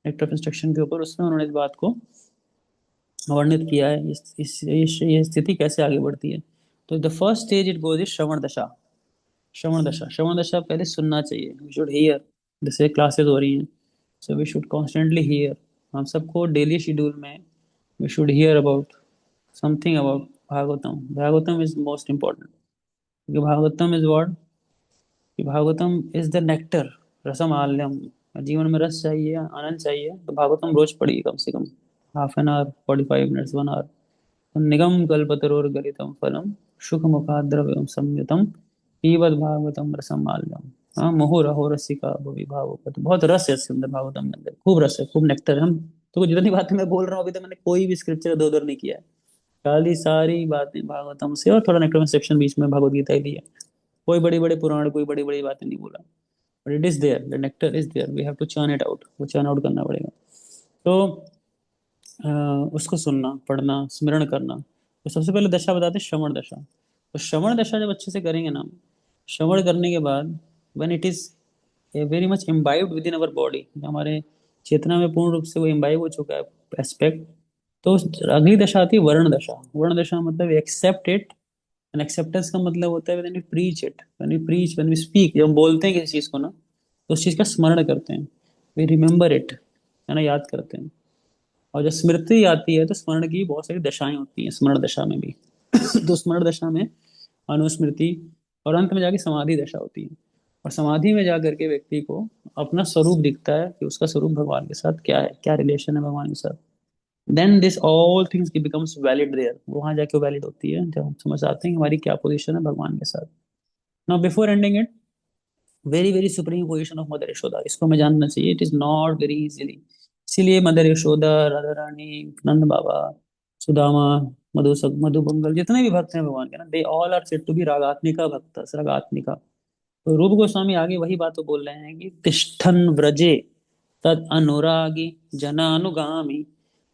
एक्ट ऑफ इंस्ट्रक्शन के ऊपर, उसमें उन्होंने इस बात को वर्णित किया है, ये स्थिति कैसे आगे बढ़ती है। तो the first stage it goes is shravan दशा। श्रवण दशा, श्रवण दशा पहले सुनना चाहिए, वी शुड हियर। जैसे क्लासेस हो रही हैं, so we should constantly hear. हम सबको डेली शेड्यूल में we should hear about something about Bhagavatam. Bhagavatam is most important, क्योंकि भागवतम इज व्हाट, कि भागवतम इज द नेक्टर रसमाल्यम। जीवन में रस चाहिए, आनंद चाहिए, तो भागवतम रोज पढ़िए, कम से कम half an hour, 45 minutes, 1 hour. निगम कल्पतरोर्गलितं फलम शुक मुखाद्रव्यम संयुतम पीबद भागवतम रसमाल्यम। हाँ, मुहुरहो रसिका भुवि भावुक। बहुत रस है इसके अंदर, भागवतम के अंदर खूब रस है, खूब नेक्टर है। हम तो जितनी बातें मैं बोल रहा हूँ अभी तक, मैंने कोई भी स्क्रिप्चर इधर उधर नहीं किया है, खाली सारी बातें भागवतम से, और थोड़ा नेक्टर में सेक्शन बीच में भगवत गीता ही लिया। कोई बड़ी बड़ी पुराण, कोई बड़ी बड़ी बातें नहीं बोला, but it is there, the nectar is there, we have to churn it out, वो चर्न आउट करना पड़ेगा। तो उसको सुनना, पढ़ना, स्मरण करना। तो सबसे पहले दशा बताते हैं श्रवण दशा। तो श्रवण दशा जब अच्छे से करेंगे ना, श्रवण करने के बाद when it is very much imbibed with in our body, हमारे चेतना में पूर्ण रूप से वो इम्बाइब हो चुका है एस्पेक्ट, तो अगली दशा आती है वर्ण दशा। वर्ण दशा मतलब एक्सेप्ट इट, एंड एक्सेप्टेंस का मतलब होता है when we preach it, when we preach, when we speak, जब हम बोलते हैं किसी चीज को ना, तो उस चीज का स्मरण करते हैं, वी रिमेम्बर इट, है ना, याद करते हैं। और जब स्मृति आती है तो स्मरण की बहुत सारी दशाएं होती हैं स्मरण दशा में भी। तो स्मरण दशा में अनुस्मृति, और अंत में जाके समाधि दशा होती है। और समाधि में जा करके व्यक्ति को अपना स्वरूप दिखता है कि उसका स्वरूप भगवान के साथ क्या है, क्या रिलेशन है भगवान के साथ। देन दिस ऑल थिंग्स की बिकम्स वैलिड देयर, वहां जाके वैलिड होती है जब हम समझ आते हैं कि हमारी क्या पोजीशन है भगवान के साथ। Now before ending it, very very supreme position of mother Yashoda, इसको हमें जानना चाहिए। It is not very easily, इसीलिए मदर यशोदा, राधा रानी, नंद बाबा, सुदामा, मधुबंगल, जितने भी भक्त हैं भगवान के ना, they all are said to be ragatmika bhakta, रागात्मिका। तो रूप गोस्वामी आगे वही बात तो बोल रहे हैं कि तिष्ठन व्रजे तद अनुरागी जनानुगामी।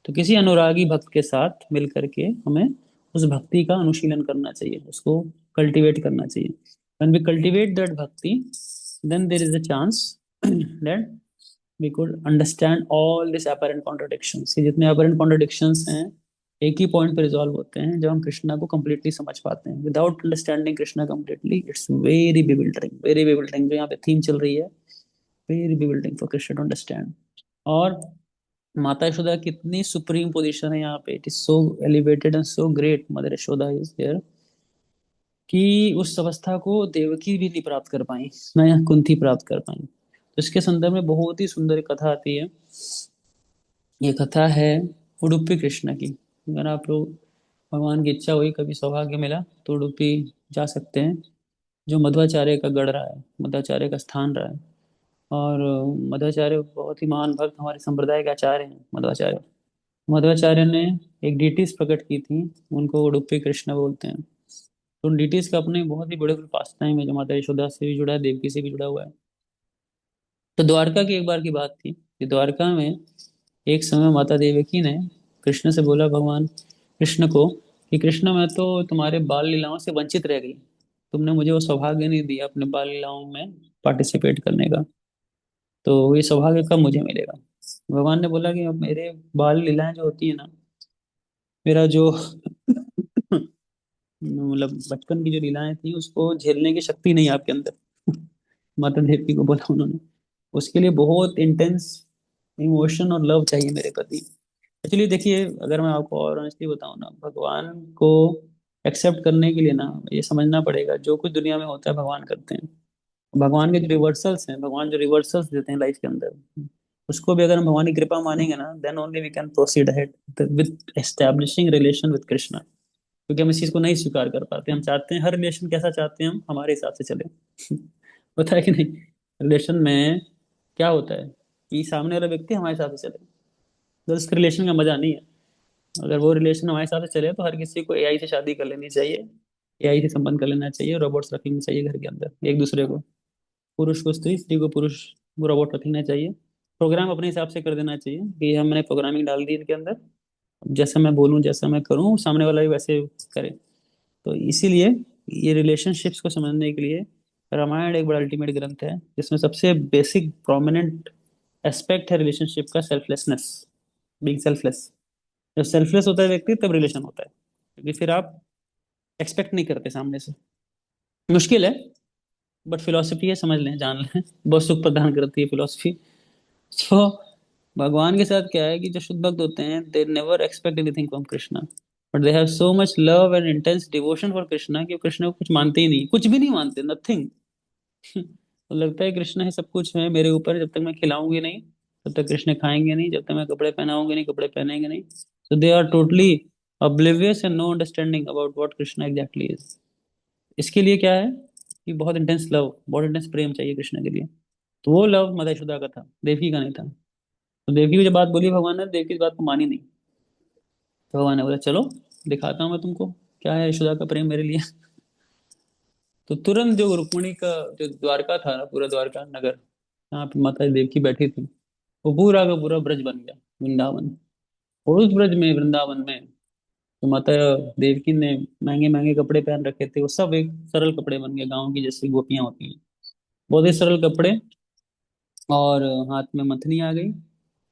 तो किसी अनुरागी भक्त के साथ मिल करके हमें उस भक्ति का अनुशीलन करना चाहिए, उसको कल्टीवेट करना चाहिए। when we cultivate that bhakti, then there is a chance that we could understand all these apparent contradictions। ये जितने apparent contradictions हैं एक ही पॉइंट पे रिजॉल्व होते हैं जब हम कृष्णा को completely समझ पाते हैं। Without understanding Krishna completely, it's very bewildering, very bewildering। जो यहाँ पे थीम चल रही है, very bewildering for Krishna to understand. और माता यशोदा कितनी सुप्रीम पोजीशन है यहाँ पे, it is so elevated and so great, mother Yashoda is there, कि उस अवस्था को देवकी भी नहीं प्राप्त कर पाई, ना यहाँ कुंती प्राप्त कर पाई। तो इसके संदर्भ में बहुत ही सुंदर एक कथा आती है। ये कथा है उडुपी कृष्ण की। अगर आप लोग, भगवान की इच्छा हुई, कभी सौभाग्य मिला तो उडुपी जा सकते हैं, जो मध्वाचार्य का गढ़ रहा है, मध्वाचार्य का स्थान रहा है। और मध्वाचार्य बहुत ही महान भक्त, हमारे संप्रदाय के आचार्य हैं मध्वाचार्य। मध्वाचार्य ने एक डिटीज प्रकट की थी, उनको उडुपी कृष्ण बोलते हैं। तो उन डिटीज का अपने बहुत ही बड़े पास टाइम है, जो माता यशोदा से भी जुड़ा है, देवकी से भी जुड़ा हुआ है। तो द्वारका की एक बार की बात थी कि द्वारका में एक समय माता देवकी ने कृष्ण से बोला, भगवान कृष्ण को, कि कृष्ण मैं तो तुम्हारे बाल लीलाओं से वंचित रह गई, तुमने मुझे वो सौभाग्य नहीं दिया अपने बाल लीलाओं में पार्टिसिपेट करने का, तो ये सौभाग्य कब मुझे मिलेगा। भगवान ने बोला कि अब मेरे बाल लीलाएं जो होती है ना, मेरा जो मतलब बचपन की जो लीलाएं थी, उसको झेलने की शक्ति नहीं है आपके अंदर। माता देवकी को बोला उन्होंने, उसके लिए बहुत इंटेंस इमोशन और लव चाहिए मेरे प्रति। एक्चुअली देखिए, अगर मैं आपको और ऑनेस्टली बताऊं ना, भगवान को एक्सेप्ट करने के लिए ना, ये समझना पड़ेगा जो कुछ दुनिया में होता है भगवान करते हैं। भगवान के जो रिवर्सल्स हैं, भगवान जो रिवर्सल्स देते हैं लाइफ के अंदर, उसको भी अगर हम भगवान की कृपा मानेंगे ना, then only we can proceed ahead with establishing relation with Krishna. क्योंकि हम इस चीज को नहीं स्वीकार कर पाते, हम चाहते हैं हर रिलेशन कैसा चाहते हैं हम, हमारे हिसाब से चले। होता है कि नहीं, रिलेशन में क्या होता है कि सामने वाला व्यक्ति हमारे हिसाब से चले, तो उस रिलेशन का मजा नहीं है। अगर वो रिलेशन हमारे हिसाब से चले तो हर किसी को एआई से शादी कर लेनी चाहिए, एआई से संबंध कर लेना चाहिए, रोबोट्स रखने चाहिए घर के अंदर एक दूसरे को, पुरुष को स्त्री, स्त्री को पुरुष, वो रोबोट रख लेना चाहिए। प्रोग्राम अपने हिसाब से कर देना चाहिए कि हमने प्रोग्रामिंग डाल दी इनके अंदर, जैसा मैं बोलूँ, जैसा मैं करूँ, सामने वाला भी वैसे करे। तो इसीलिए ये रिलेशनशिप्स को समझने के लिए रामायण एक बड़ा अल्टीमेट ग्रंथ है, जिसमें सबसे बेसिक प्रोमिनेंट एस्पेक्ट है रिलेशनशिप का सेल्फलेसनेस, बीइंग सेल्फलेस। जब सेल्फलेस होता है व्यक्ति, तब रिलेशन होता है, क्योंकि फिर आप एक्सपेक्ट नहीं करते सामने से। मुश्किल है, बट फिलोसफी है, समझ लें, जान लें, बहुत सुख प्रदान करती है फिलोसफी। तो भगवान के साथ क्या है कि जो शुद्ध भक्त होते हैं, they never expect anything from Krishna, but they have so much love and intense devotion for Krishna कि वो कृष्ण को कुछ मानते ही नहीं, कुछ भी नहीं मानते, नथिंग। तो लगता है कृष्ण है सब कुछ है मेरे ऊपर, जब तक मैं खिलाऊंगी नहीं तब तक कृष्ण खाएंगे नहीं, जब तक मैं कपड़े पहनाऊंगी नहीं कपड़े पहनेंगे नहीं। So they are totally oblivious and no understanding about what Krishna exactly is। इसके लिए क्या है कि बहुत इंटेंस लव, बहुत इंटेंस प्रेम चाहिए कृष्ण के लिए। तो वो लव माता यशोदा का था, देवकी का नहीं था। तो देवकी को जब बात बोली भगवान ने, देवकी इस बात को मानी नहीं। तो भगवान ने बोला, चलो दिखाता हूँ मैं तुमको क्या है यशोदा का प्रेम मेरे लिए। तो तुरंत जो रुक्मिणी का जो द्वारका था ना, पूरा द्वारका नगर, जहाँ पे माता देवकी बैठी थी, वो पूरा का पूरा ब्रज बन गया। वृंदावन, और उस ब्रज में वृंदावन में तो माता देवकी ने महंगे महंगे कपड़े पहन रखे थे, वो सब एक सरल कपड़े बन गए, गाँव की जैसी गोपियां होती हैं, बहुत ही सरल कपड़े। और हाथ में मथनी आ गई,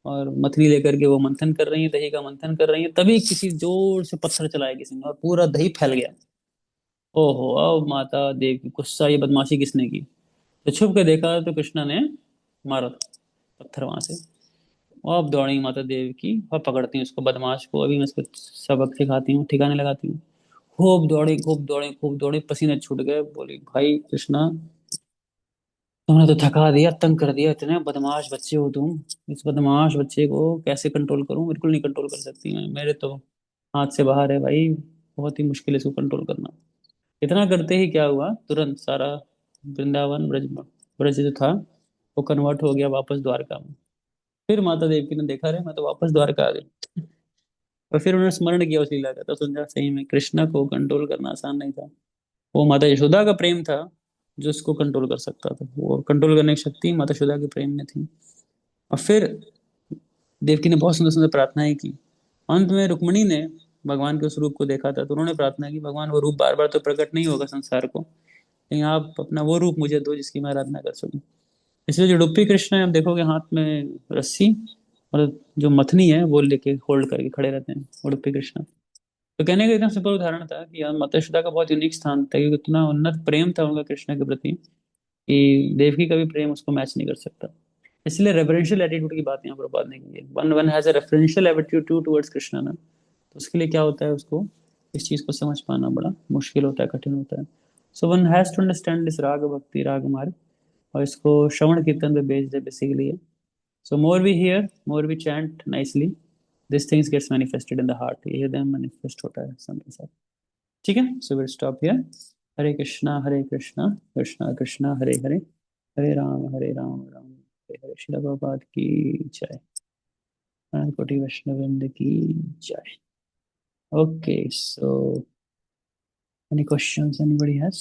और मथनी लेकर के वो मंथन कर रही है, दही का मंथन कर रही है, तभी किसी जोर से पत्थर चलाया किसी ने और पूरा दही फैल गया। ओहो, अब माता देव की गुस्सा, ये बदमाशी किसने की। तो छुप के देखा तो कृष्णा ने मारा पत्थर वहां से। और अब दौड़ी माता देव की और पकड़ती हूँ उसको, बदमाश को, अभी मैं इसको सबक सिखाती हूँ, ठिकाने लगाती हूँ। खूब दौड़ी, खूब दौड़ी, खूब दौड़ी, पसीने छूट गए, बोली भाई कृष्णा, तुमने तो थका दिया, तंग कर दिया, इतने बदमाश बच्चे हो तुम, इस बदमाश बच्चे को कैसे कंट्रोल करूं, बिल्कुल नहीं कंट्रोल कर सकती मैं, मेरे तो हाथ से बाहर है भाई, बहुत ही मुश्किल है इसको कंट्रोल करना। इतना करते ही क्या हुआ, तुरंत सारा वृंदावन ब्रज, ब्रज जो था वो कन्वर्ट हो गया वापस द्वारका में। फिर माता देवकी ने देखा, रहे मैं तो वापस द्वारका आ गई। और फिर उन्होंने स्मरण किया उस लीला का, तो समझा सही में कृष्णा को कंट्रोल करना आसान नहीं था। वो माता यशोदा का प्रेम था जो उसको कंट्रोल कर सकता था, वो कंट्रोल करने की शक्ति माता यशोदा के प्रेम में थी। और फिर देवकी ने बहुत सुंदर सुंदर प्रार्थनाएं की। अंत में रुक्मणी ने भगवान के उस रूप को देखा था, तो उन्होंने प्रार्थना की, भगवान वो रूप बार बार तो प्रकट नहीं होगा संसार को, लेकिन आप अपना वो रूप मुझे दो जिसकी मैं आराधना कर सकूं। इसलिए जो डुप्पी कृष्ण है, आप देखोगे हाथ में रस्सी और जो मथनी है वो लेके होल्ड करके खड़े रहते हैं, वो डुप्पी कृष्ण। तो कहने का इतना सिंपल उदाहरण था कि यार माता यशोदा का बहुत यूनिक स्थान था, क्योंकि इतना उन्नत प्रेम था उनका कृष्ण के प्रति कि देवकी का भी प्रेम उसको मैच नहीं कर सकता। इसलिए रेफरेंशियल एटीट्यूड की बात यहाँ पर बाद नहीं की है। One one has a referential attitude towards Krishna ना, तो उसके लिए क्या होता है, उसको इस चीज को समझ पाना बड़ा मुश्किल होता है, कठिन होता है। So one has to understand this raga bhakti राग मार्ग, और इसको श्रवण कीर्तन पे बेस्ड है basically. So more we hear, more we chant nicely, this things gets manifested in the heart, ये हृदय में मैनिफेस्ट होता है समय के साथ। ठीक है, सो विल स्टॉप हियर। हरे कृष्णा कृष्णा कृष्णा हरे हरे, हरे राम राम हरे हरे। श्रील प्रभुपाद की जय, अनंत कोटि वैष्णववृंद की जय। Okay, so any questions anybody has?